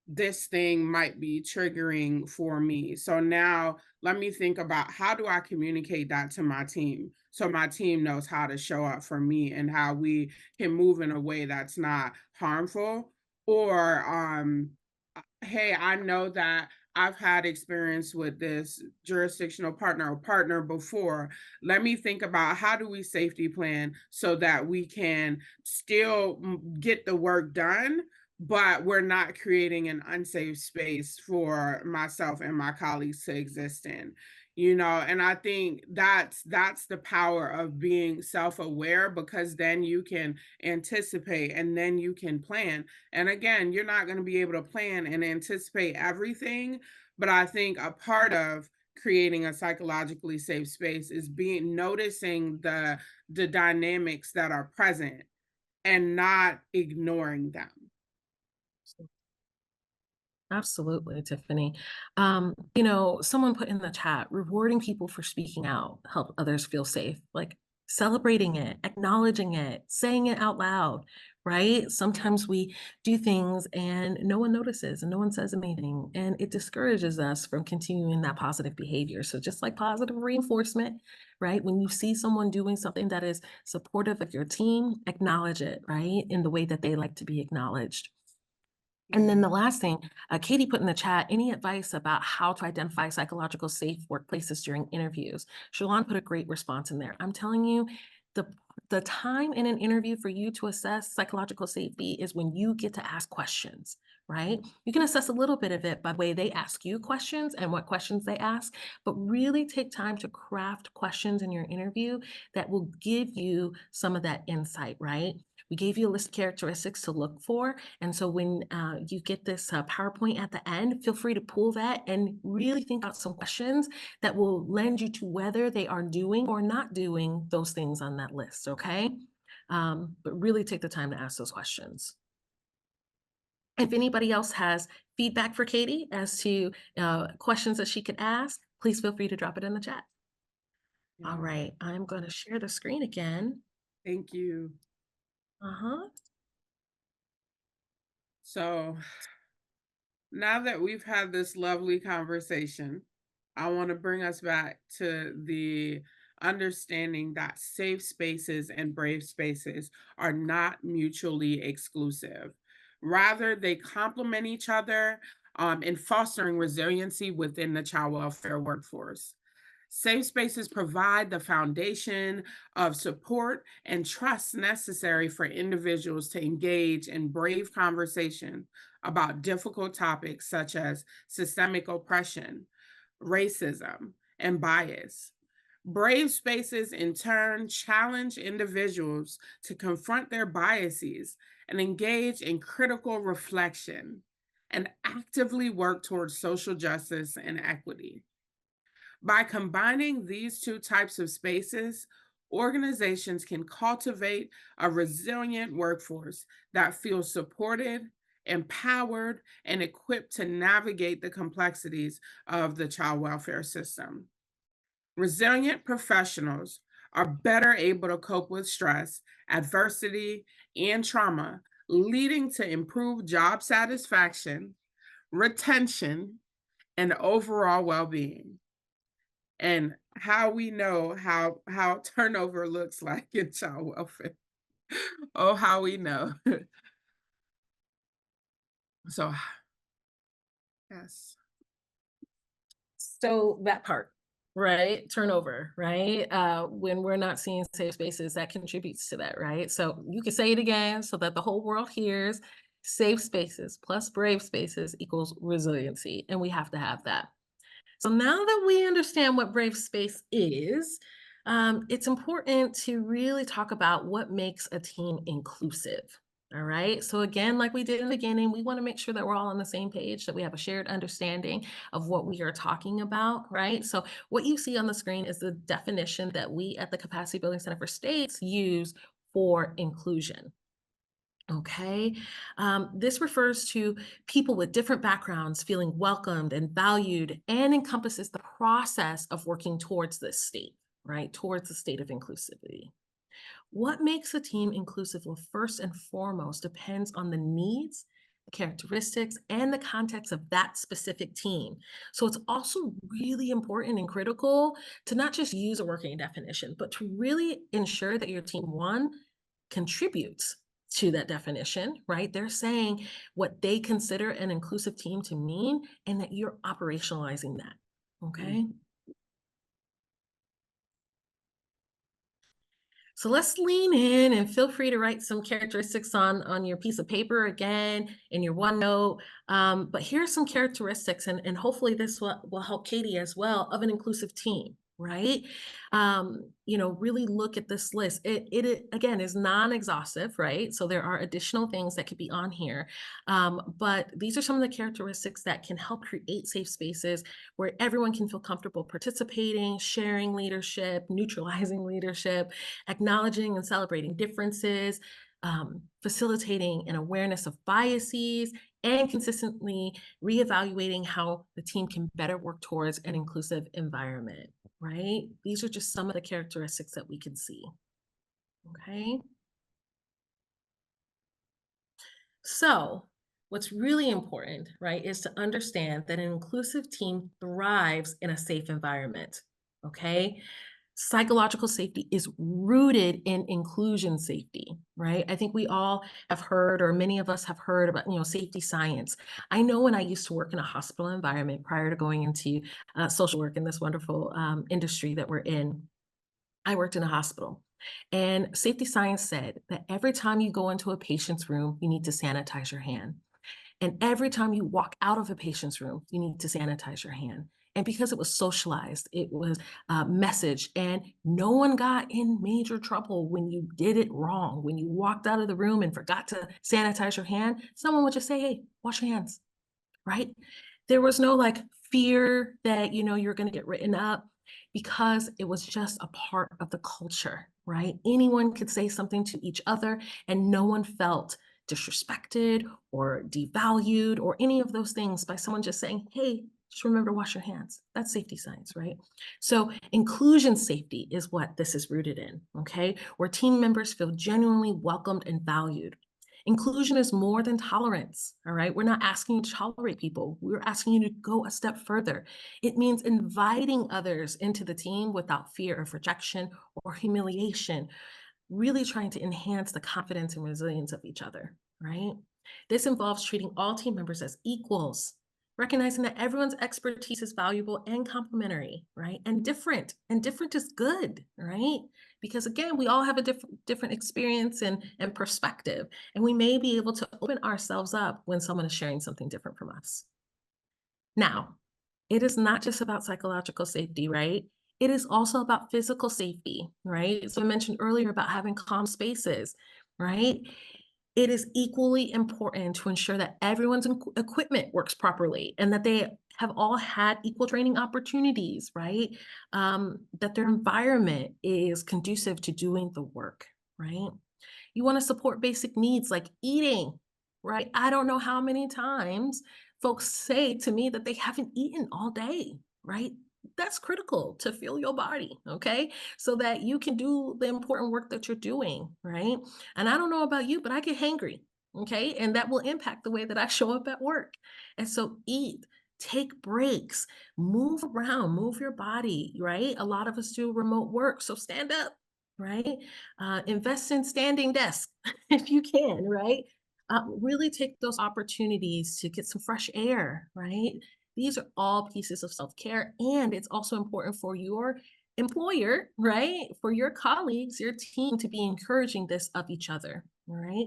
this thing might be triggering for me. So now let me think about, how do I communicate that to my team so my team knows how to show up for me and how we can move in a way that's not harmful. Or hey, I know that I've had experience with this jurisdictional partner or partner before. Let me think about, how do we safety plan so that we can still get the work done, but we're not creating an unsafe space for myself and my colleagues to exist in. And I think that's the power of being self-aware, because then you can anticipate and then you can plan. And again, you're not going to be able to plan and anticipate everything, but I think a part of creating a psychologically safe space is noticing the dynamics that are present and not ignoring them. Absolutely, Tiffany. Someone put in the chat, rewarding people for speaking out, help others feel safe, like celebrating it, acknowledging it, saying it out loud, right? Sometimes we do things and no one notices and no one says anything, and it discourages us from continuing that positive behavior. So just like positive reinforcement, right? When you see someone doing something that is supportive of your team, acknowledge it, right? In the way that they like to be acknowledged. And then the last thing, Katie put in the chat, any advice about how to identify psychological safe workplaces during interviews? Shalon put a great response in there. I'm telling you, the time in an interview for you to assess psychological safety is when you get to ask questions, right? You can assess a little bit of it by the way they ask you questions and what questions they ask, but really take time to craft questions in your interview that will give you some of that insight, right? We gave you a list of characteristics to look for. And so when you get this PowerPoint at the end, feel free to pull that and really think about some questions that will lend you to whether they are doing or not doing those things on that list, okay? But really take the time to ask those questions. If anybody else has feedback for Katie as to questions that she could ask, please feel free to drop it in the chat. Yeah. All right, I'm going to share the screen again. Thank you. So now that we've had this lovely conversation, I want to bring us back to the understanding that safe spaces and brave spaces are not mutually exclusive. Rather, they complement each other in fostering resiliency within the child welfare workforce. Safe spaces provide the foundation of support and trust necessary for individuals to engage in brave conversation about difficult topics such as systemic oppression, racism, and bias. Brave spaces, in turn, challenge individuals to confront their biases and engage in critical reflection and actively work towards social justice and equity. By combining these two types of spaces, organizations can cultivate a resilient workforce that feels supported, empowered, and equipped to navigate the complexities of the child welfare system. Resilient professionals are better able to cope with stress, adversity, and trauma, leading to improved job satisfaction, retention, and overall well-being. And how we know how turnover looks like in child welfare. Oh, how we know. So, yes. So that part, right? Turnover, right? When we're not seeing safe spaces, that contributes to that, right? So you can say it again so that the whole world hears. Safe spaces plus brave spaces equals resiliency, and we have to have that. So now that we understand what brave space is, it's important to really talk about what makes a team inclusive. All right. So again, like we did in the beginning, we want to make sure that we're all on the same page, that we have a shared understanding of what we are talking about, right? So what you see on the screen is the definition that we at the Capacity Building Center for States use for inclusion. Okay, this refers to people with different backgrounds feeling welcomed and valued, and encompasses the process of working towards this state, right? Towards the state of inclusivity. what makes a team inclusive? Well, first and foremost, depends on the needs, the characteristics, and the context of that specific team. So it's also really important and critical to not just use a working definition, but to really ensure that your team, one, contributes to that definition, right? They're saying what they consider an inclusive team to mean, and that you're operationalizing that, okay? So let's lean in, and feel free to write some characteristics on your piece of paper again in your OneNote. But here are some characteristics, and hopefully this will help Katie as well, of an inclusive team, right? Really look at this list. It again is non-exhaustive, right? So there are additional things that could be on here. But these are some of the characteristics that can help create safe spaces where everyone can feel comfortable participating, sharing leadership, neutralizing leadership, acknowledging and celebrating differences, facilitating an awareness of biases, and consistently reevaluating how the team can better work towards an inclusive environment, right? These are just some of the characteristics that we can see, okay? So what's really important, right, is to understand that an inclusive team thrives in a safe environment, okay? Psychological safety is rooted in inclusion safety, right? I think we all have heard, or many of us have heard about, safety science. I know when I used to work in a hospital environment prior to going into social work in this wonderful industry that we're in, I worked in a hospital. And safety science said that every time you go into a patient's room, you need to sanitize your hand. And every time you walk out of a patient's room, you need to sanitize your hand. And because it was socialized, it was messaged, and no one got in major trouble when you did it wrong. When you walked out of the room and forgot to sanitize your hand, someone would just say, hey, wash your hands, right? There was no like fear that, you're going to get written up, because it was just a part of the culture, right? Anyone could say something to each other, and no one felt disrespected or devalued or any of those things by someone just saying, hey, just remember to wash your hands. That's safety science, right? So inclusion safety is what this is rooted in, okay? Where team members feel genuinely welcomed and valued. Inclusion is more than tolerance, all right? We're not asking you to tolerate people. We're asking you to go a step further. It means inviting others into the team without fear of rejection or humiliation, really trying to enhance the confidence and resilience of each other, right? This involves treating all team members as equals, recognizing that everyone's expertise is valuable and complementary, right? And different is good, right? Because again, we all have a different experience and perspective, and we may be able to open ourselves up when someone is sharing something different from us. Now, it is not just about psychological safety, right? It is also about physical safety, right? So I mentioned earlier about having calm spaces, right? It is equally important to ensure that everyone's equipment works properly, and that they have all had equal training opportunities, right? That their environment is conducive to doing the work, right? You want to support basic needs like eating, right? I don't know how many times folks say to me that they haven't eaten all day, right? That's critical to fuel your body, okay? So that you can do the important work that you're doing, right? And I don't know about you, but I get hangry, okay? And that will impact the way that I show up at work. And so eat, take breaks, move around, move your body, right? A lot of us do remote work, so stand up, right? Invest in standing desk if you can, right? Really take those opportunities to get some fresh air, right? These are all pieces of self-care, and it's also important for your employer, right? For your colleagues, your team, to be encouraging this of each other, all right?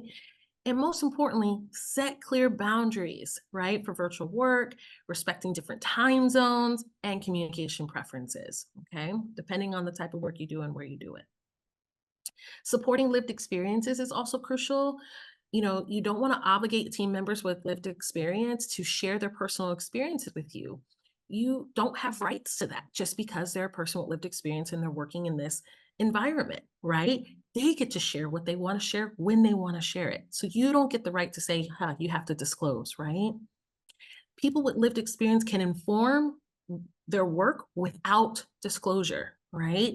And most importantly, set clear boundaries, right? For virtual work, respecting different time zones and communication preferences, okay? Depending on the type of work you do and where you do it. Supporting lived experiences is also crucial. You don't want to obligate team members with lived experience to share their personal experiences with you. You don't have rights to that just because they're a person with lived experience and they're working in this environment, right? They get to share what they want to share when they want to share it. So you don't get the right to say, you have to disclose, right? People with lived experience can inform their work without disclosure, right?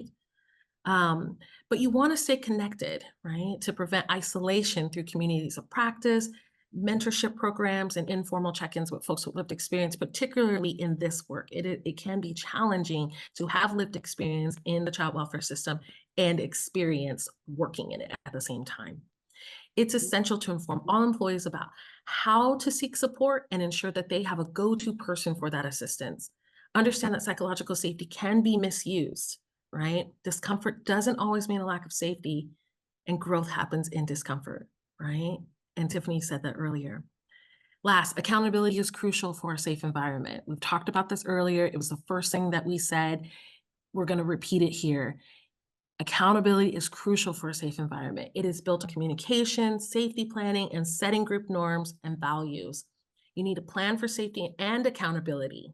But you want to stay connected, right? To prevent isolation through communities of practice, mentorship programs, and informal check-ins with folks with lived experience, particularly in this work. It can be challenging to have lived experience in the child welfare system and experience working in it at the same time. It's essential to inform all employees about how to seek support and ensure that they have a go-to person for that assistance. Understand that psychological safety can be misused, right? Discomfort doesn't always mean a lack of safety, and growth happens in discomfort, right? And Tiffany said that earlier. Last, accountability is crucial for a safe environment. We've talked about this earlier. It was the first thing that we said. We're going to repeat it here. Accountability is crucial for a safe environment. It is built on communication, safety planning, and setting group norms and values. You need a plan for safety and accountability.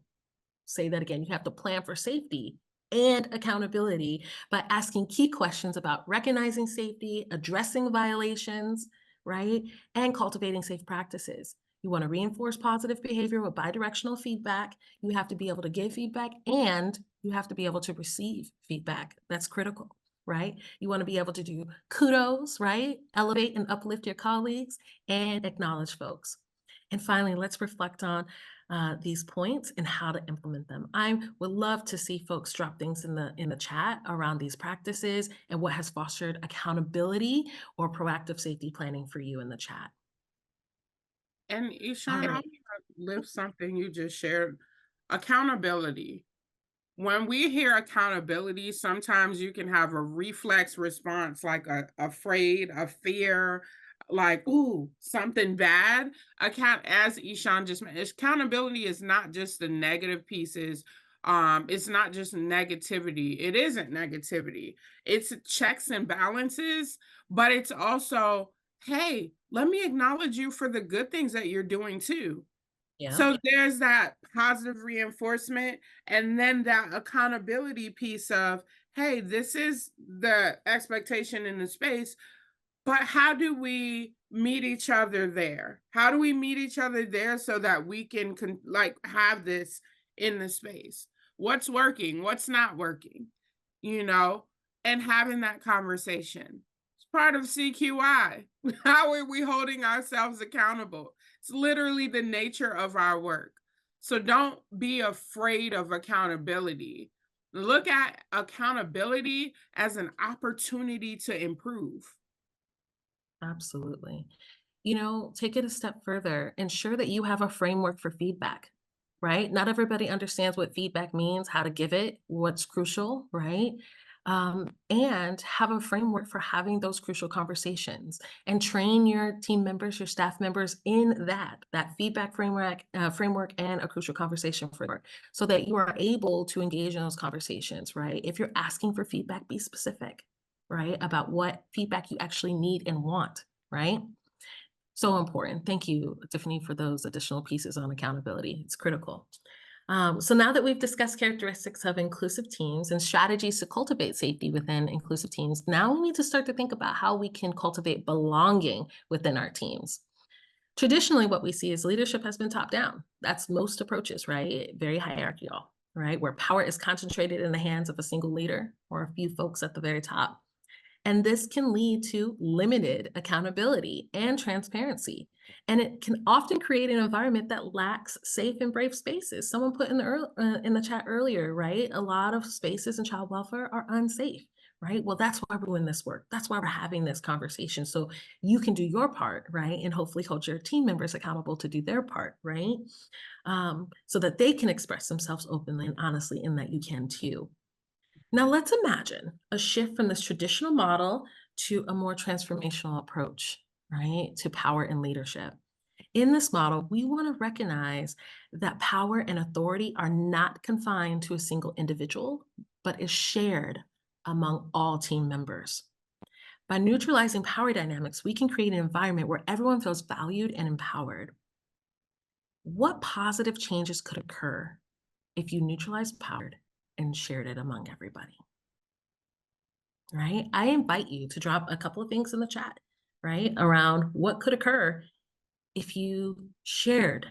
Say that again, you have to plan for safety and accountability by asking key questions about recognizing safety, addressing violations, right? And cultivating safe practices. You want to reinforce positive behavior with bidirectional feedback. You have to be able to give feedback and you have to be able to receive feedback. That's critical, right? You want to be able to do kudos, right? Elevate and uplift your colleagues and acknowledge folks. And finally, let's reflect on these points and how to implement them. I would love to see folks drop things in the chat around these practices and what has fostered accountability or proactive safety planning for you in the chat. And Ishan, I right. want to lift something you just shared. Accountability. When we hear accountability, sometimes you can have a reflex response like afraid, a fear, like, ooh, something bad. As Ishan just mentioned, accountability is not just the negative pieces. It's not just negativity. It isn't negativity. It's checks and balances, but it's also, hey, let me acknowledge you for the good things that you're doing too. Yeah. So there's that positive reinforcement and then that accountability piece of, hey, this is the expectation in the space, but how do we meet each other there? How do we meet each other there so that we can have this in the space? What's working? What's not working? And having that conversation. It's part of CQI. How are we holding ourselves accountable? It's literally the nature of our work. So don't be afraid of accountability. Look at accountability as an opportunity to improve. Absolutely. Take it a step further. Ensure that you have a framework for feedback, right? Not everybody understands what feedback means, how to give it, what's crucial, right? And have a framework for having those crucial conversations and train your team members, your staff members in that feedback framework and a crucial conversation framework so that you are able to engage in those conversations, right? If you're asking for feedback, be specific, right? About what feedback you actually need and want, right? So important. Thank you, Tiffany, for those additional pieces on accountability. It's critical. So now that we've discussed characteristics of inclusive teams and strategies to cultivate safety within inclusive teams, now we need to start to think about how we can cultivate belonging within our teams. Traditionally, what we see is leadership has been top down. That's most approaches, right? Very hierarchical, right? Where power is concentrated in the hands of a single leader or a few folks at the very top. And this can lead to limited accountability and transparency. And it can often create an environment that lacks safe and brave spaces. Someone put in the chat earlier, right? A lot of spaces in child welfare are unsafe, right? Well, that's why we're doing this work. That's why we're having this conversation. So you can do your part, right? And hopefully hold your team members accountable to do their part, right? So that they can express themselves openly and honestly, and that you can too. Now let's imagine a shift from this traditional model to a more transformational approach, right, to power and leadership. In this model, we want to recognize that power and authority are not confined to a single individual, but is shared among all team members. By neutralizing power dynamics, we can create an environment where everyone feels valued and empowered. What positive changes could occur if you neutralize power and shared it among everybody? Right? I invite you to drop a couple of things in the chat, right? Around what could occur if you shared.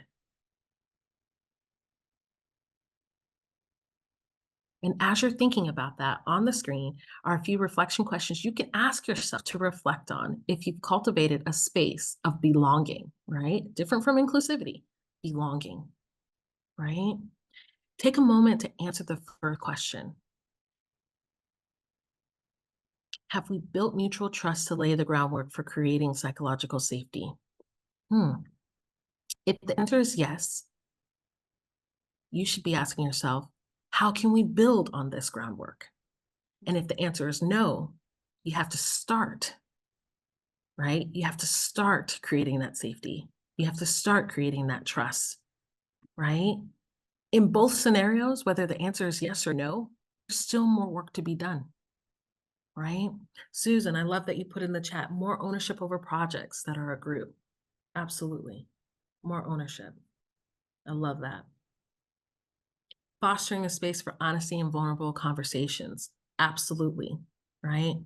And as you're thinking about that, on the screen are a few reflection questions you can ask yourself to reflect on if you've cultivated a space of belonging, right? Different from inclusivity, belonging, right? Take a moment to answer the first question. Have we built mutual trust to lay the groundwork for creating psychological safety? If the answer is yes, you should be asking yourself, how can we build on this groundwork? And if the answer is no, you have to start, right? You have to start creating that safety. You have to start creating that trust, right? In both scenarios, whether the answer is yes or no, there's still more work to be done, right? Susan, I love that you put in the chat more ownership over projects that are a group. Absolutely. More ownership. I love that. Fostering a space for honesty and vulnerable conversations. Absolutely, right?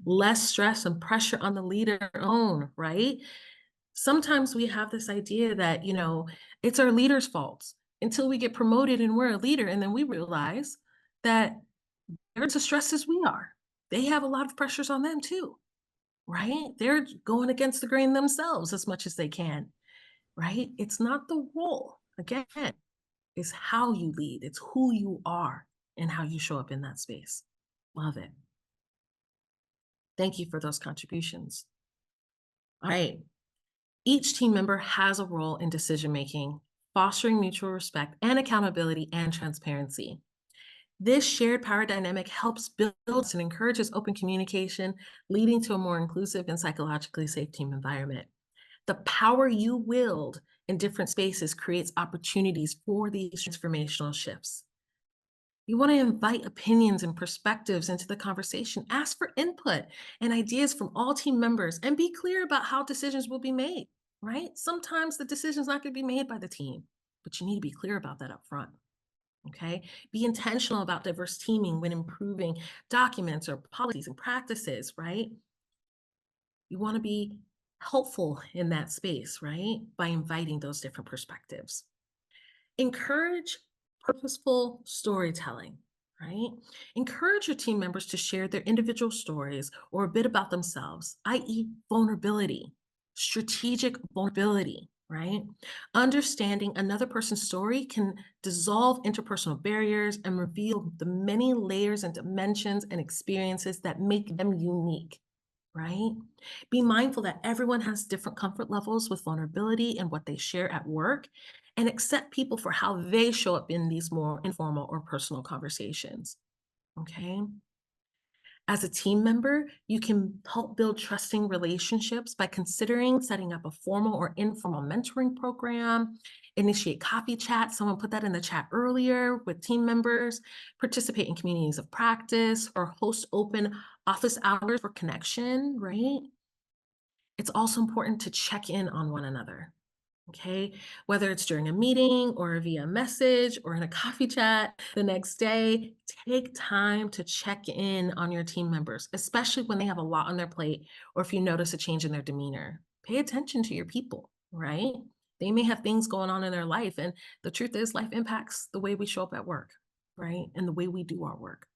Less stress and pressure on the leader own, right? Sometimes we have this idea that, it's our leader's fault until we get promoted and we're a leader. And then we realize that they're just as stressed as we are. They have a lot of pressures on them too, right? They're going against the grain themselves as much as they can, right? It's not the role. Again, it's how you lead. It's who you are and how you show up in that space. Love it. Thank you for those contributions. All right. Each team member has a role in decision-making, fostering mutual respect and accountability and transparency. This shared power dynamic helps build and encourages open communication, leading to a more inclusive and psychologically safe team environment. The power you wield in different spaces creates opportunities for these transformational shifts. You want to invite opinions and perspectives into the conversation. Ask for input and ideas from all team members and be clear about how decisions will be made, right? Sometimes the decision's not going to be made by the team, but you need to be clear about that up front. Okay. Be intentional about diverse teaming when improving documents or policies and practices, right? You want to be helpful in that space, right? By inviting those different perspectives. Encourage purposeful storytelling, right? Encourage your team members to share their individual stories or a bit about themselves, i.e. vulnerability, strategic vulnerability, right? Understanding another person's story can dissolve interpersonal barriers and reveal the many layers and dimensions and experiences that make them unique, right? Be mindful that everyone has different comfort levels with vulnerability and what they share at work, and accept people for how they show up in these more informal or personal conversations, okay? As a team member, you can help build trusting relationships by considering setting up a formal or informal mentoring program, initiate coffee chats, someone put that in the chat earlier, with team members, participate in communities of practice, or host open office hours for connection, right? It's also important to check in on one another, okay? Whether it's during a meeting or via message or in a coffee chat the next day, take time to check in on your team members, especially when they have a lot on their plate or if you notice a change in their demeanor. Pay attention to your people, right? They may have things going on in their life, and the truth is life impacts the way we show up at work, right? And the way we do our work.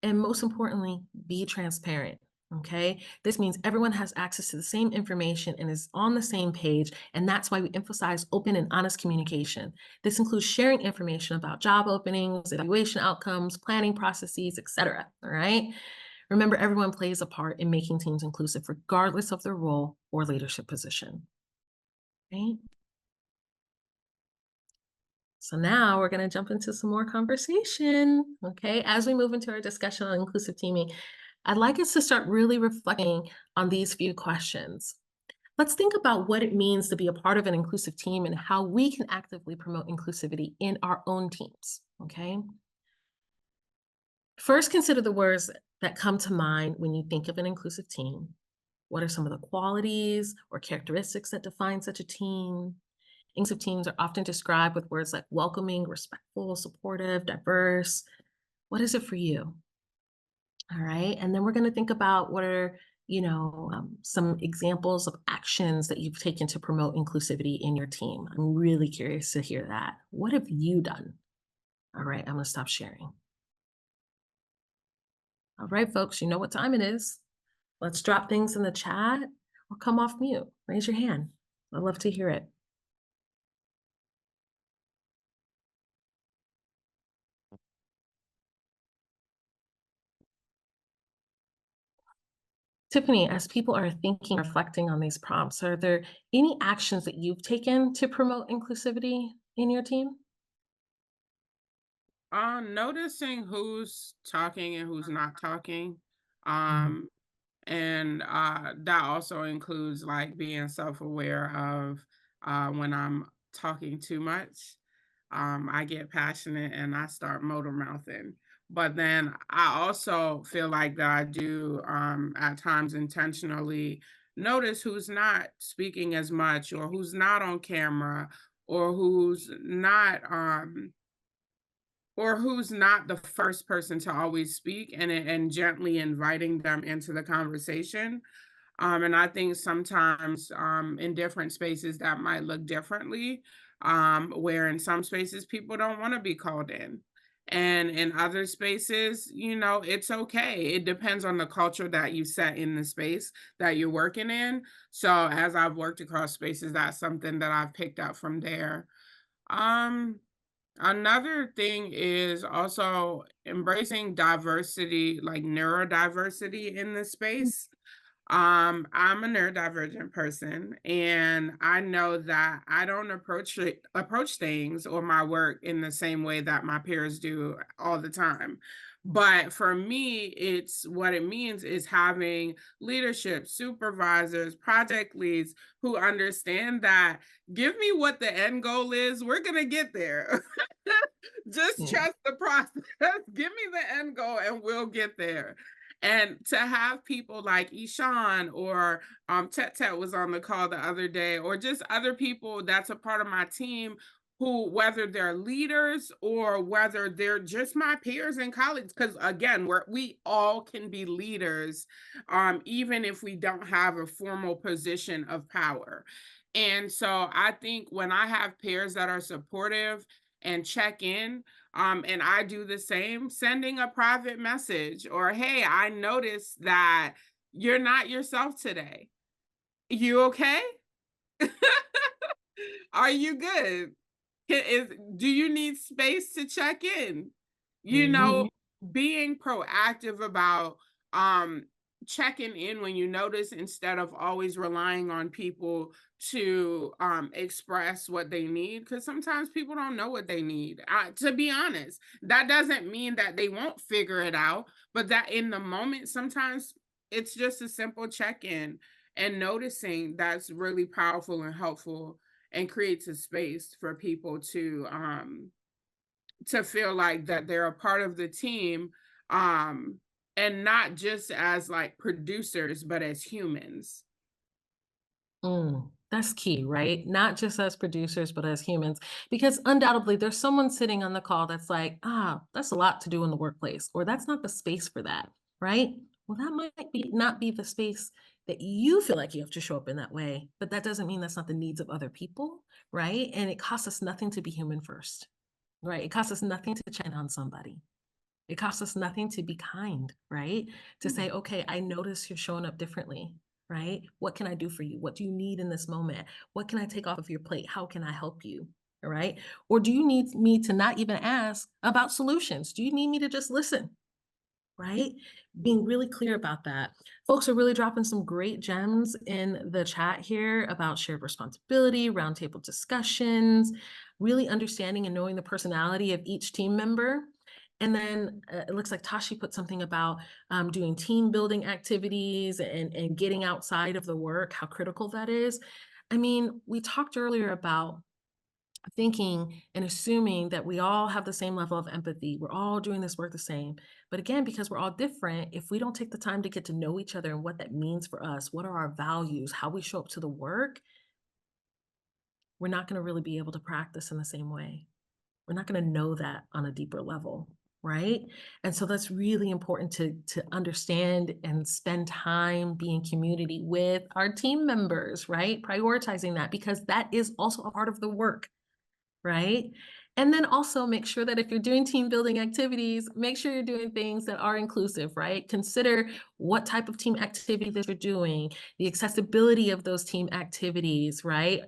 And most importantly, be transparent. Okay, this means everyone has access to the same information and is on the same page. And that's why we emphasize open and honest communication. This includes sharing information about job openings, evaluation outcomes, planning processes, etc. All right. Remember, everyone plays a part in making teams inclusive, regardless of their role or leadership position. Right. So now we're going to jump into some more conversation. Okay, as we move into our discussion on inclusive teaming, I'd like us to start really reflecting on these few questions. Let's think about what it means to be a part of an inclusive team and how we can actively promote inclusivity in our own teams, okay? First, consider the words that come to mind when you think of an inclusive team. What are some of the qualities or characteristics that define such a team? Inclusive teams are often described with words like welcoming, respectful, supportive, diverse. What is it for you? All right. And then we're going to think about what are, some examples of actions that you've taken to promote inclusivity in your team. I'm really curious to hear that. What have you done? All right. I'm going to stop sharing. All right, folks, you know what time it is. Let's drop things in the chat or come off mute. Raise your hand. I'd love to hear it. Tiffany, as people are thinking, reflecting on these prompts, are there any actions that you've taken to promote inclusivity in your team? Noticing who's talking and who's not talking. Mhm. And that also includes like being self-aware of when I'm talking too much. I get passionate and I start motor mouthing. But then I also feel like that I do at times intentionally notice who's not speaking as much or who's not on camera or who's not the first person to always speak, and gently inviting them into the conversation. And I think sometimes in different spaces that might look differently, where in some spaces people don't want to be called in. And in other spaces, it's okay. It depends on the culture that you set in the space that you're working in. So as I've worked across spaces, that's something that I've picked up from there. Um, Another thing is also embracing diversity, like neurodiversity in the space. I'm a neurodivergent person, and I know that I don't approach things or my work in the same way that my peers do all the time. But for me, it's what it means is having leadership, supervisors, project leads who understand that give me what the end goal is, we're gonna get there. Just Yeah. trust the process. Give me the end goal and we'll get there. And to have people like Ishan or Tet Tet was on the call the other day, or just other people that's a part of my team who, whether they're leaders or whether they're just my peers and colleagues, because again, we all can be leaders, even if we don't have a formal position of power. And so I think when I have peers that are supportive and check in, and I do the same, sending a private message or, hey, I noticed that you're not yourself today. You okay? Are you good? Do you need space to check in? You know, being proactive about um checking in when you notice instead of always relying on people to express what they need, because sometimes people don't know what they need. To be honest, that doesn't mean that they won't figure it out, but that in the moment sometimes it's just a simple check-in, and noticing that's really powerful and helpful and creates a space for people to feel like that they're a part of the team, um and not just as like producers but as humans. That's key, right? Not just as producers, but as humans, because undoubtedly there's someone sitting on the call that's like, that's a lot to do in the workplace, or that's not the space for that, right? Well, that might be not be the space that you feel like you have to show up in that way, but that doesn't mean that's not the needs of other people, right? And it costs us nothing to be human first, right? It costs us nothing to check on somebody. It costs us nothing to be kind, right? To say, okay, I notice you're showing up differently, right? What can I do for you? What do you need in this moment? What can I take off of your plate? How can I help you? All right. Or do you need me to not even ask about solutions? Do you need me to just listen? Right? Being really clear about that. Folks are really dropping some great gems in the chat here about shared responsibility, roundtable discussions, really understanding and knowing the personality of each team member. And then it looks like Tashi put something about doing team building activities and getting outside of the work, how critical that is. I mean, we talked earlier about thinking and assuming that we all have the same level of empathy. We're all doing this work the same. But again, because we're all different, if we don't take the time to get to know each other and what that means for us, what are our values, how we show up to the work, we're not going to really be able to practice in the same way. We're not going to know that on a deeper level, right? And so that's really important to understand and spend time being community with our team members, right? Prioritizing that because that is also a part of the work, right? And then also make sure that if you're doing team building activities, make sure you're doing things that are inclusive, right? Consider what type of team activity that you're doing, the accessibility of those team activities, right?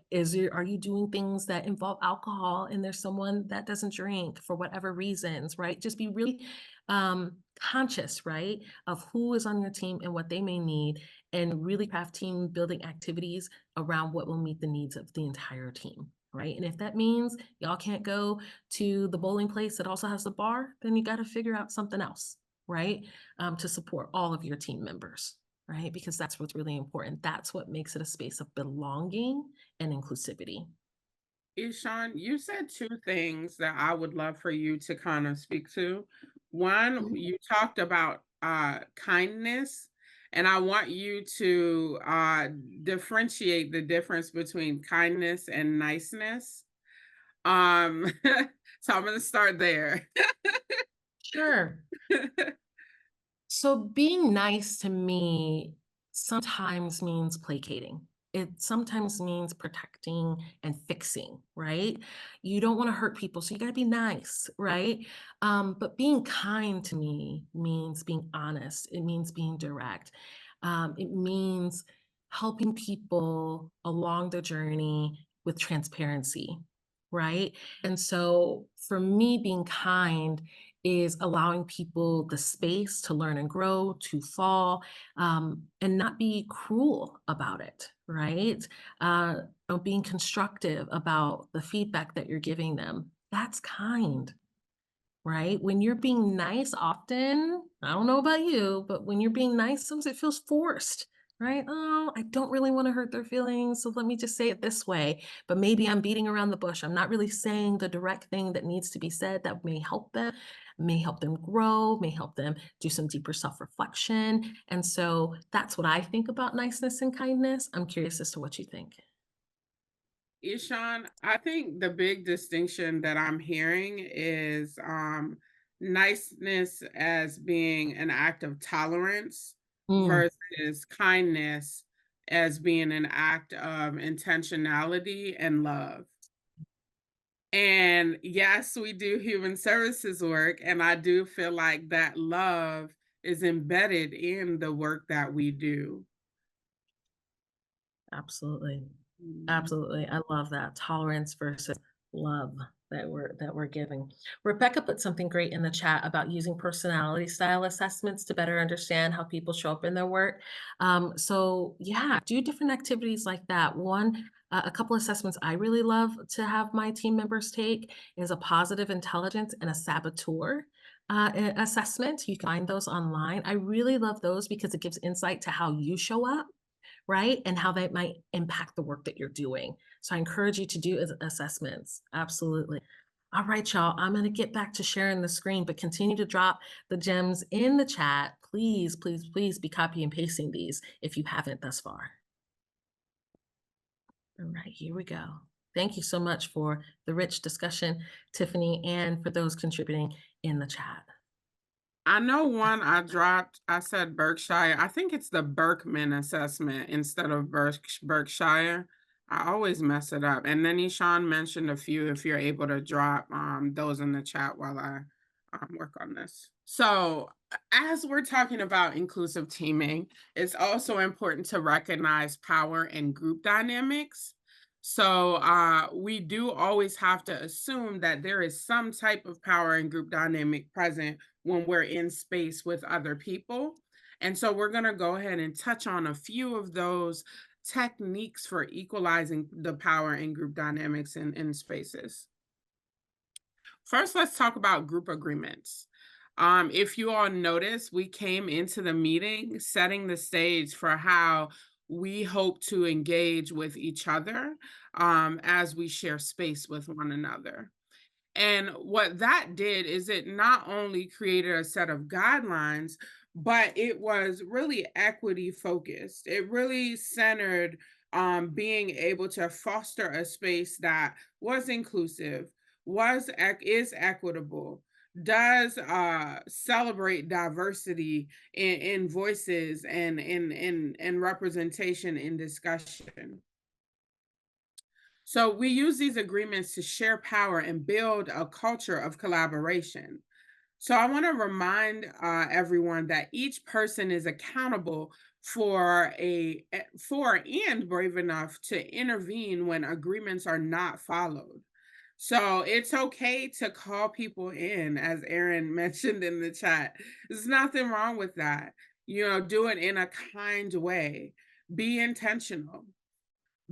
Are you doing things that involve alcohol and there's someone that doesn't drink for whatever reasons, right? Just be really conscious, right, of who is on your team and what they may need, and really craft team building activities around what will meet the needs of the entire team, right? And if that means y'all can't go to the bowling place that also has the bar, then you got to figure out something else, right? To support all of your team members, right? Because that's what's really important. That's what makes it a space of belonging and inclusivity. Ishan, you said two things that I would love for you to kind of speak to. One, Mhm. you talked about kindness, and I want you to differentiate the difference between kindness and niceness. Um, so I'm going to start there. Sure. So being nice to me sometimes means placating. It sometimes means protecting and fixing, right? You don't want to hurt people, so you got to be nice, right? But being kind to me means being honest. It means being direct. It means helping people along the journey with transparency, right? And so for me, being kind is allowing people the space to learn and grow, to fall, and not be cruel about it, right? Being constructive about the feedback that you're giving them. That's kind, right? When you're being nice, often, I don't know about you, but when you're being nice, sometimes it feels forced, right? Oh, I don't really want to hurt their feelings. So let me just say it this way. But maybe I'm beating around the bush. I'm not really saying the direct thing that needs to be said that may help them grow, may help them do some deeper self-reflection. And so that's what I think about niceness and kindness. I'm curious as to what you think. Ishan, I think the big distinction that I'm hearing is niceness as being an act of tolerance Mm, versus kindness as being an act of intentionality and love. And yes, we do human services work, and I do feel like that love is embedded in the work that we do. absolutely. Mm. Absolutely. I love that. Tolerance versus love that we're giving. Rebecca put something great in the chat about using personality style assessments to better understand how people show up in their work. So yeah, do different activities like that. One, a couple assessments I really love to have my team members take is a positive intelligence and a saboteur assessment. You can find those online. I really love those because it gives insight to how you show up, right? And how that might impact the work that you're doing. So I encourage you to do assessments. Absolutely. All right, y'all. I'm going to get back to sharing the screen, but continue to drop the gems in the chat. Please, please, please be copy and pasting these if you haven't thus far. All right, here we go. Thank you so much for the rich discussion, Tiffany, and for those contributing in the chat. I know one I dropped, I said Berkshire. I think it's the Berkman assessment instead of Berkshire. I always mess it up. And then Ishan mentioned a few if you're able to drop those in the chat while I work on this. So as we're talking about inclusive teaming, it's also important to recognize power and group dynamics. So we do always have to assume that there is some type of power and group dynamic present when we're in space with other people. And so we're going to go ahead and touch on a few of those techniques for equalizing the power and group dynamics in spaces. First, let's talk about group agreements. If you all notice, we came into the meeting setting the stage for how we hope to engage with each other as we share space with one another. And what that did is it not only created a set of guidelines, but it was really equity focused. It really centered being able to foster a space that was inclusive, is equitable, does celebrate diversity in voices and in representation in discussion. So we use these agreements to share power and build a culture of collaboration. So I want to remind everyone that each person is accountable for and brave enough to intervene when agreements are not followed. So it's okay to call people in, as Aaron mentioned in the chat. There's nothing wrong with that. Do it in a kind way. Be intentional.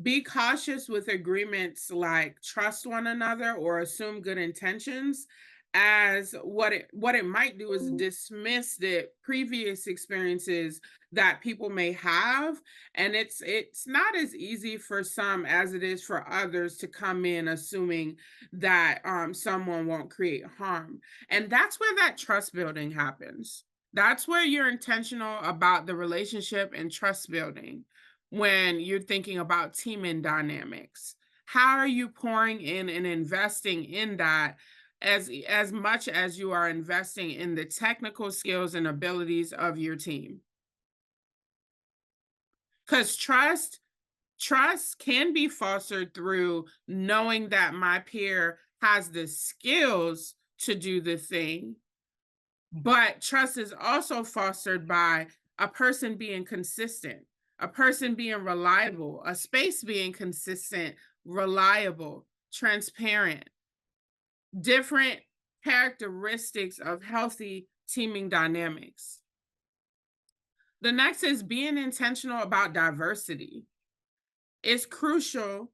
Be cautious with agreements like trust one another or assume good intentions, as what it might do is dismiss the previous experiences that people may have, and it's not as easy for some as it is for others to come in assuming that someone won't create harm. And that's where that trust building happens. That's where you're intentional about the relationship and trust building. When you're thinking about teaming dynamics, how are you pouring in and investing in that as much as you are investing in the technical skills and abilities of your team? Because trust can be fostered through knowing that my peer has the skills to do the thing, but trust is also fostered by a person being consistent, a person being reliable, a space being consistent, reliable, transparent, different characteristics of healthy teaming dynamics. The next is being intentional about diversity. It's crucial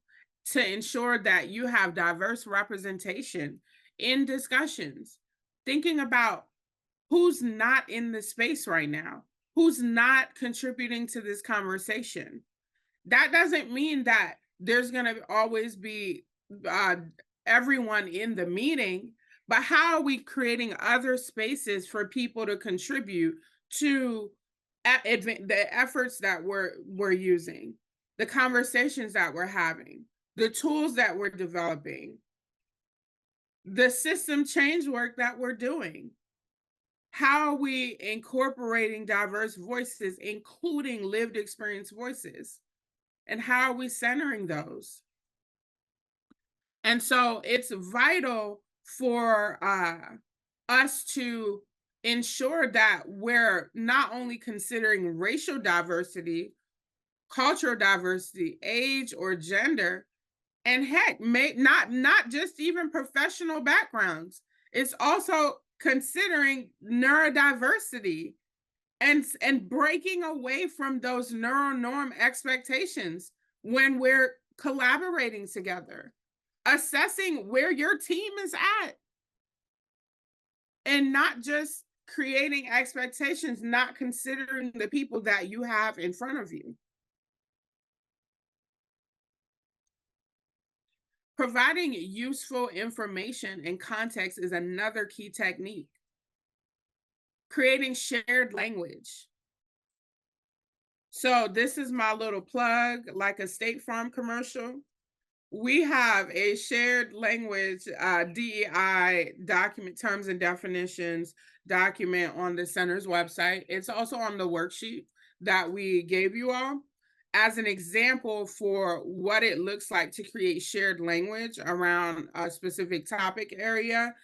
to ensure that you have diverse representation in discussions, thinking about who's not in the space right now, who's not contributing to this conversation. That doesn't mean that there's going to always be everyone in the meeting, but how are we creating other spaces for people to contribute to the efforts that we're using, the conversations that we're having, the tools that we're developing, the system change work that we're doing? How are we incorporating diverse voices, including lived experience voices? And how are we centering those? And so it's vital for us to ensure that we're not only considering racial diversity, cultural diversity, age, or gender, and heck, not just even professional backgrounds. It's also considering neurodiversity and breaking away from those neuronorm expectations when we're collaborating together, assessing where your team is at, and not just creating expectations, not considering the people that you have in front of you. Providing useful information and context is another key technique. Creating shared language. So this is my little plug, like a State Farm commercial. We have a shared language DEI document, terms and definitions document on the center's website. It's also on the worksheet that we gave you all as an example for what it looks like to create shared language around a specific topic area,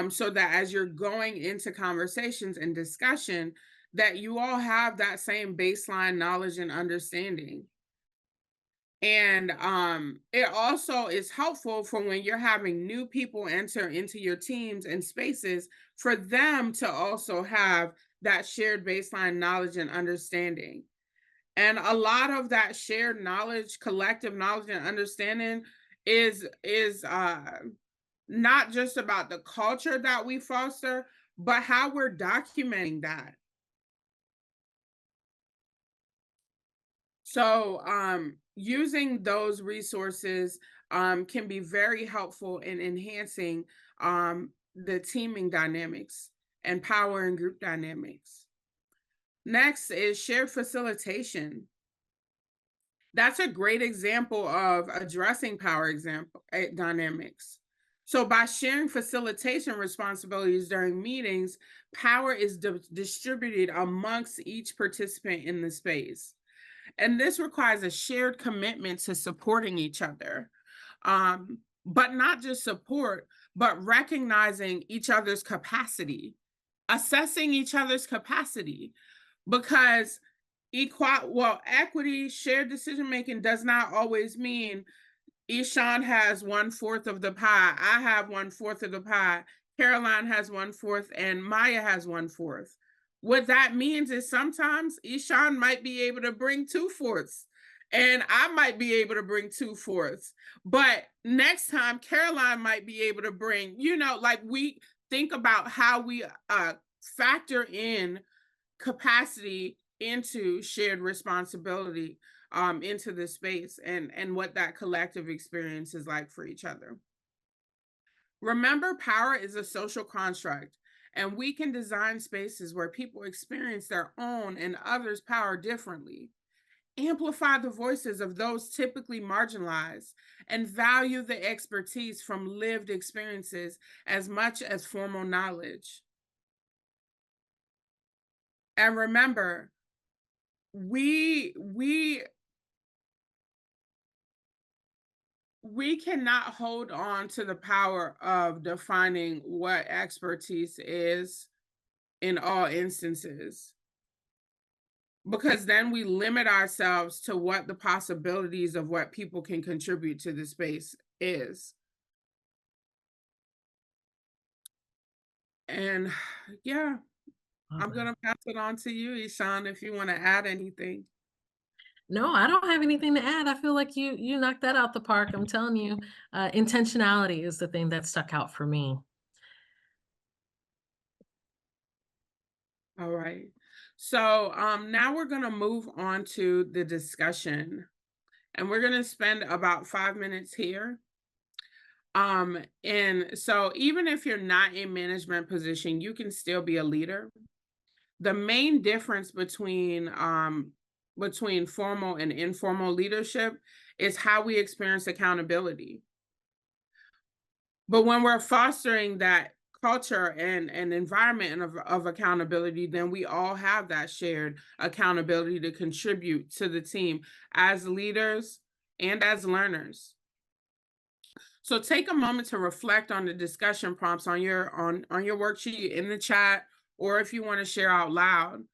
so that as you're going into conversations and discussion, that you all have that same baseline knowledge and understanding. And it also is helpful for when you're having new people enter into your teams and spaces, for them to also have that shared baseline knowledge and understanding. And a lot of that shared knowledge, collective knowledge and understanding is not just about the culture that we foster, but how we're documenting that. So using those resources can be very helpful in enhancing the teaming dynamics and power and group dynamics. Next is shared facilitation. That's a great example of addressing power dynamics. So by sharing facilitation responsibilities during meetings, power is distributed amongst each participant in the space. And this requires a shared commitment to supporting each other. But not just support, but recognizing each other's capacity, assessing each other's capacity, because equity, shared decision making does not always mean Ishan has 1/4 of the pie, I have 1/4 of the pie, Caroline has 1/4, and Maya has 1/4. What that means is sometimes Ishan might be able to bring 2/4, and I might be able to bring 2/4. But next time, Caroline might be able to bring, like, we think about how we factor in capacity into shared responsibility, into the space, and what that collective experience is like for each other. Remember, power is a social construct, and we can design spaces where people experience their own and others' power differently. Amplify the voices of those typically marginalized, and value the expertise from lived experiences as much as formal knowledge. And remember, we cannot hold on to the power of defining what expertise is in all instances, because then we limit ourselves to what the possibilities of what people can contribute to the space is. And yeah, I'm gonna pass it on to you, Ishan, if you want to add anything. No, I don't have anything to add. I feel like you knocked that out the park. I'm telling you, intentionality is the thing that stuck out for me. All right. So now we're going to move on to the discussion, and we're going to spend about 5 minutes here. And so even if you're not in management position, you can still be a leader. The main difference between formal and informal leadership is how we experience accountability. But when we're fostering that culture and environment of accountability, then we all have that shared accountability to contribute to the team as leaders and as learners. So take a moment to reflect on the discussion prompts on your worksheet in the chat, or if you want to share out loud.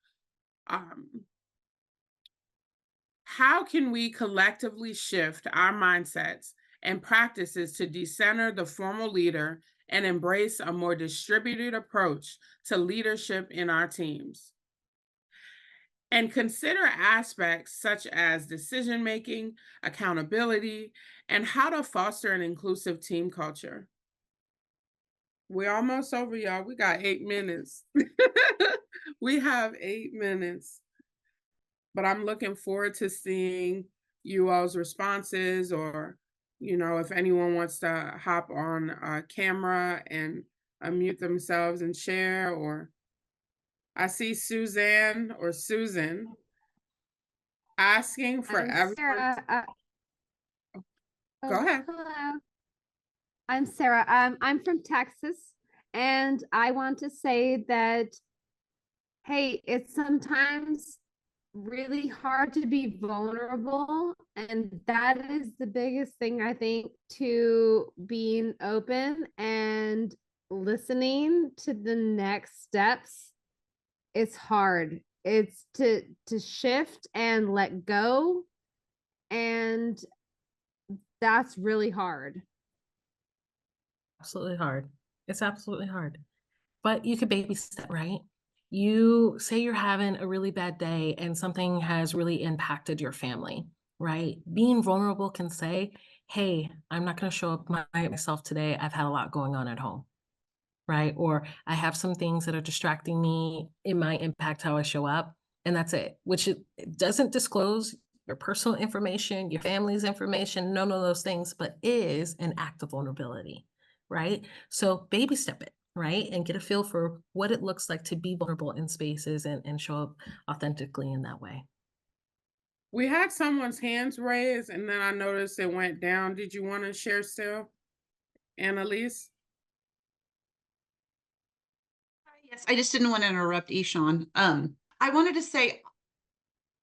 How can we collectively shift our mindsets and practices to decenter the formal leader and embrace a more distributed approach to leadership in our teams? And consider aspects such as decision-making, accountability, and how to foster an inclusive team culture. We're almost over, y'all. We got 8 minutes. We have 8 minutes. But I'm looking forward to seeing you all's responses, or, if anyone wants to hop on camera and unmute themselves and share. Or I see Suzanne or Susan asking for I'm everyone. Sarah. Go ahead. Hello. I'm Sarah. I'm from Texas, and I want to say that, hey, it's sometimes really hard to be vulnerable, and that is the biggest thing, I think, to being open and listening to the next steps. It's hard. It's to shift and let go, and that's really hard. Absolutely hard. It's absolutely hard. But you could baby step, right? You say you're having a really bad day and something has really impacted your family, right? Being vulnerable can say, hey, I'm not going to show up myself today. I've had a lot going on at home, right? Or I have some things that are distracting me. It might impact how I show up. And that's it, which it doesn't disclose your personal information, your family's information, none of those things, but is an act of vulnerability, right? So baby step it, right? And get a feel for what it looks like to be vulnerable in spaces and show up authentically in that way. We had someone's hands raised, and then I noticed it went down. Did you want to share still, Annalise? Yes, I just didn't want to interrupt Ishan. I wanted to say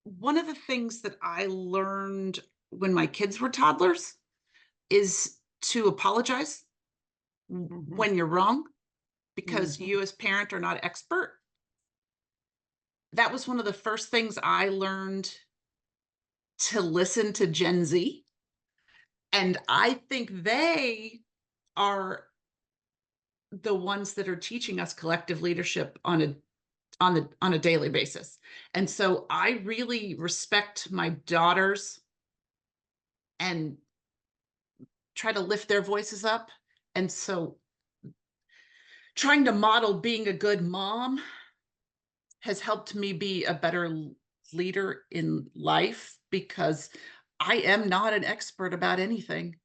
one of the things that I learned when my kids were toddlers is to apologize when you're wrong, because Mhm. you as parent are not expert. That was one of the first things I learned, to listen to Gen Z. And I think they are the ones that are teaching us collective leadership on a daily basis. And so I really respect my daughters and try to lift their voices up. And so trying to model being a good mom has helped me be a better leader in life, because I am not an expert about anything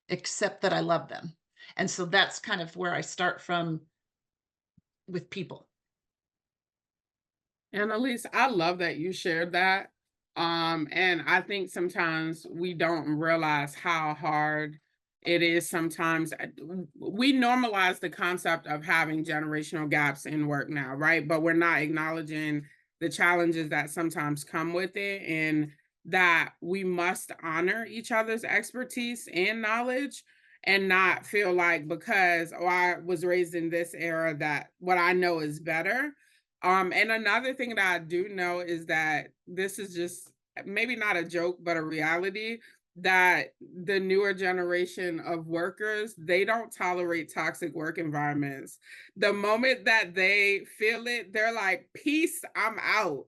except that I love them. And so that's kind of where I start from with people. Annalise, I love that you shared that. And I think sometimes we don't realize how hard it is sometimes. We normalize the concept of having generational gaps in work now, right? But we're not acknowledging the challenges that sometimes come with it, and that we must honor each other's expertise and knowledge, and not feel like because, oh, I was raised in this era, that what I know is better. And another thing that I do know is that this is just maybe not a joke, but a reality, that the newer generation of workers, they don't tolerate toxic work environments. The moment that they feel it, they're like, peace, I'm out.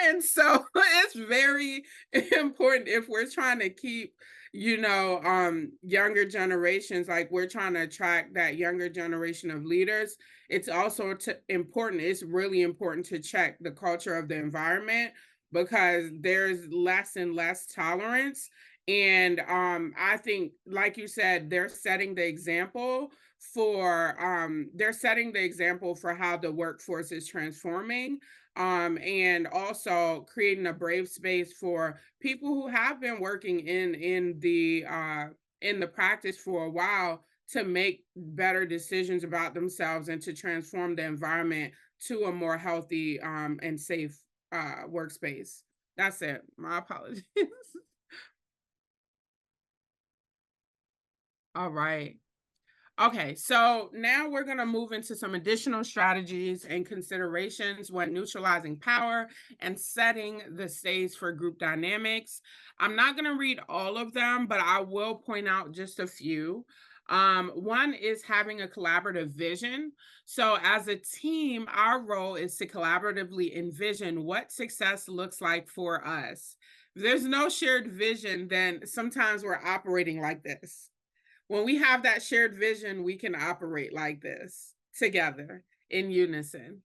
And so it's very important, if we're trying to keep, younger generations, like we're trying to attract that younger generation of leaders. It's also important, it's really important to check the culture of the environment, because there's less and less tolerance. And I think, like you said, they're setting the example for how the workforce is transforming, and also creating a brave space for people who have been working in the practice for a while, to make better decisions about themselves and to transform the environment to a more healthy and safe workspace. That's it. My apologies. All right. Okay, so now we're going to move into some additional strategies and considerations when neutralizing power and setting the stage for group dynamics. I'm not going to read all of them, but I will point out just a few. One is having a collaborative vision. So as a team, our role is to collaboratively envision what success looks like for us. If there's no shared vision, then sometimes we're operating like this. When we have that shared vision, we can operate like this together in unison.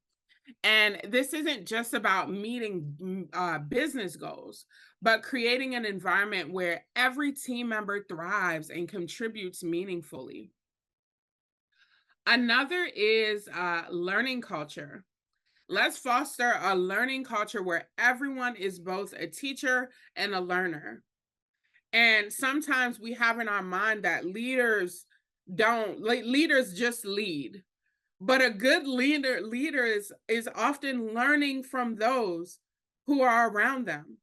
And this isn't just about meeting business goals, but creating an environment where every team member thrives and contributes meaningfully. Another is learning culture. Let's foster a learning culture where everyone is both a teacher and a learner. And sometimes we have in our mind that leaders just lead. But a good leader is often learning from those who are around them,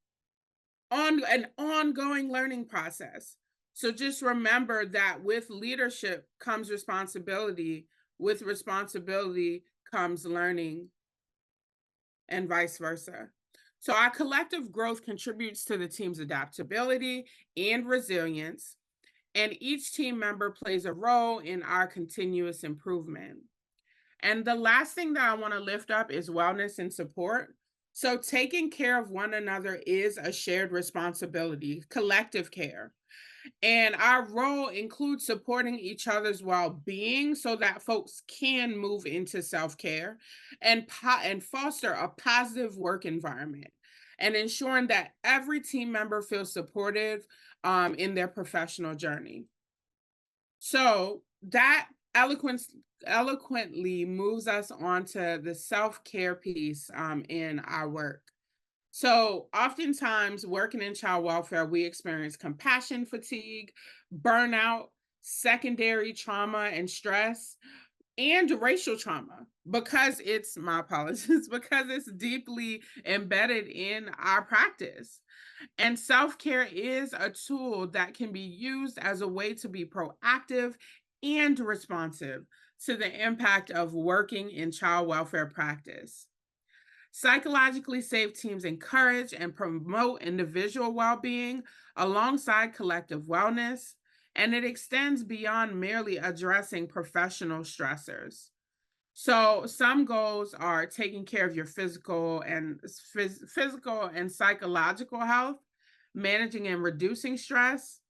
on an ongoing learning process. So just remember that with leadership comes responsibility, with responsibility comes learning, and vice versa. So our collective growth contributes to the team's adaptability and resilience, and each team member plays a role in our continuous improvement. And the last thing that I want to lift up is wellness and support. So taking care of one another is a shared responsibility, collective care. And our role includes supporting each other's well-being so that folks can move into self-care and foster a positive work environment, and ensuring that every team member feels supported in their professional journey. So that eloquently moves us onto the self-care piece in our work. So oftentimes working in child welfare, we experience compassion fatigue, burnout, secondary trauma and stress, and racial trauma, because it's my apologies, because it's deeply embedded in our practice. And self-care is a tool that can be used as a way to be proactive and responsive to the impact of working in child welfare practice. Psychologically safe teams encourage and promote individual well-being alongside collective wellness, and it extends beyond merely addressing professional stressors. So some goals are taking care of your physical and psychological health, managing and reducing stress,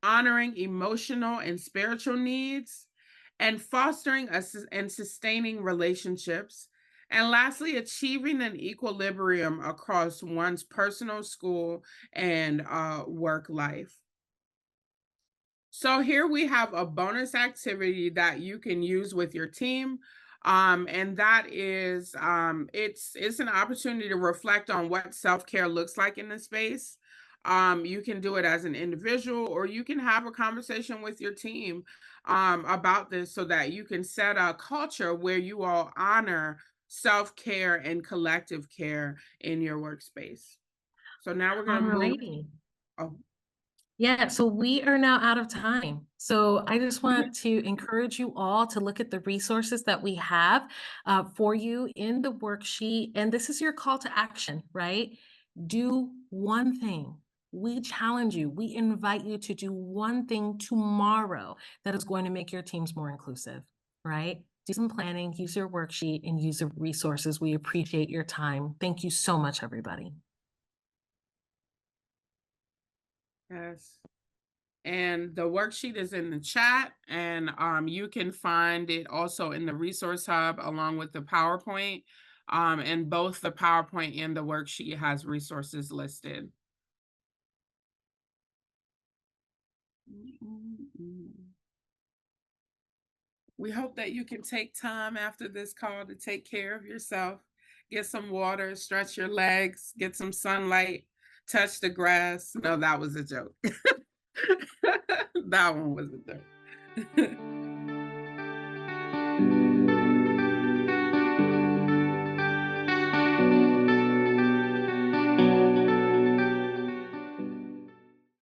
honoring emotional and spiritual needs, and fostering and sustaining relationships. And lastly, achieving an equilibrium across one's personal, school, and work life. So here we have a bonus activity that you can use with your team. And that is, it's an opportunity to reflect on what self-care looks like in the space. You can do it as an individual, or you can have a conversation with your team about this so that you can set a culture where you all honor self-care and collective care in your workspace. So now we're going to move. Alrighty. Oh, Yeah, so we are now out of time. So I just want to encourage you all to look at the resources that we have for you in the worksheet. And this is your call to action, right? Do one thing. We challenge you, we invite you to do one thing tomorrow that is going to make your teams more inclusive, right? Do some planning, use your worksheet, and use the resources. We appreciate your time. Thank you so much, everybody. yes. And the worksheet is in the chat, and you can find it also in the resource hub along with the PowerPoint. And both the PowerPoint and the worksheet has resources listed. We hope that you can take time after this call to take care of yourself, get some water, stretch your legs, get some sunlight, touch the grass. No, that was a joke. That one was a joke.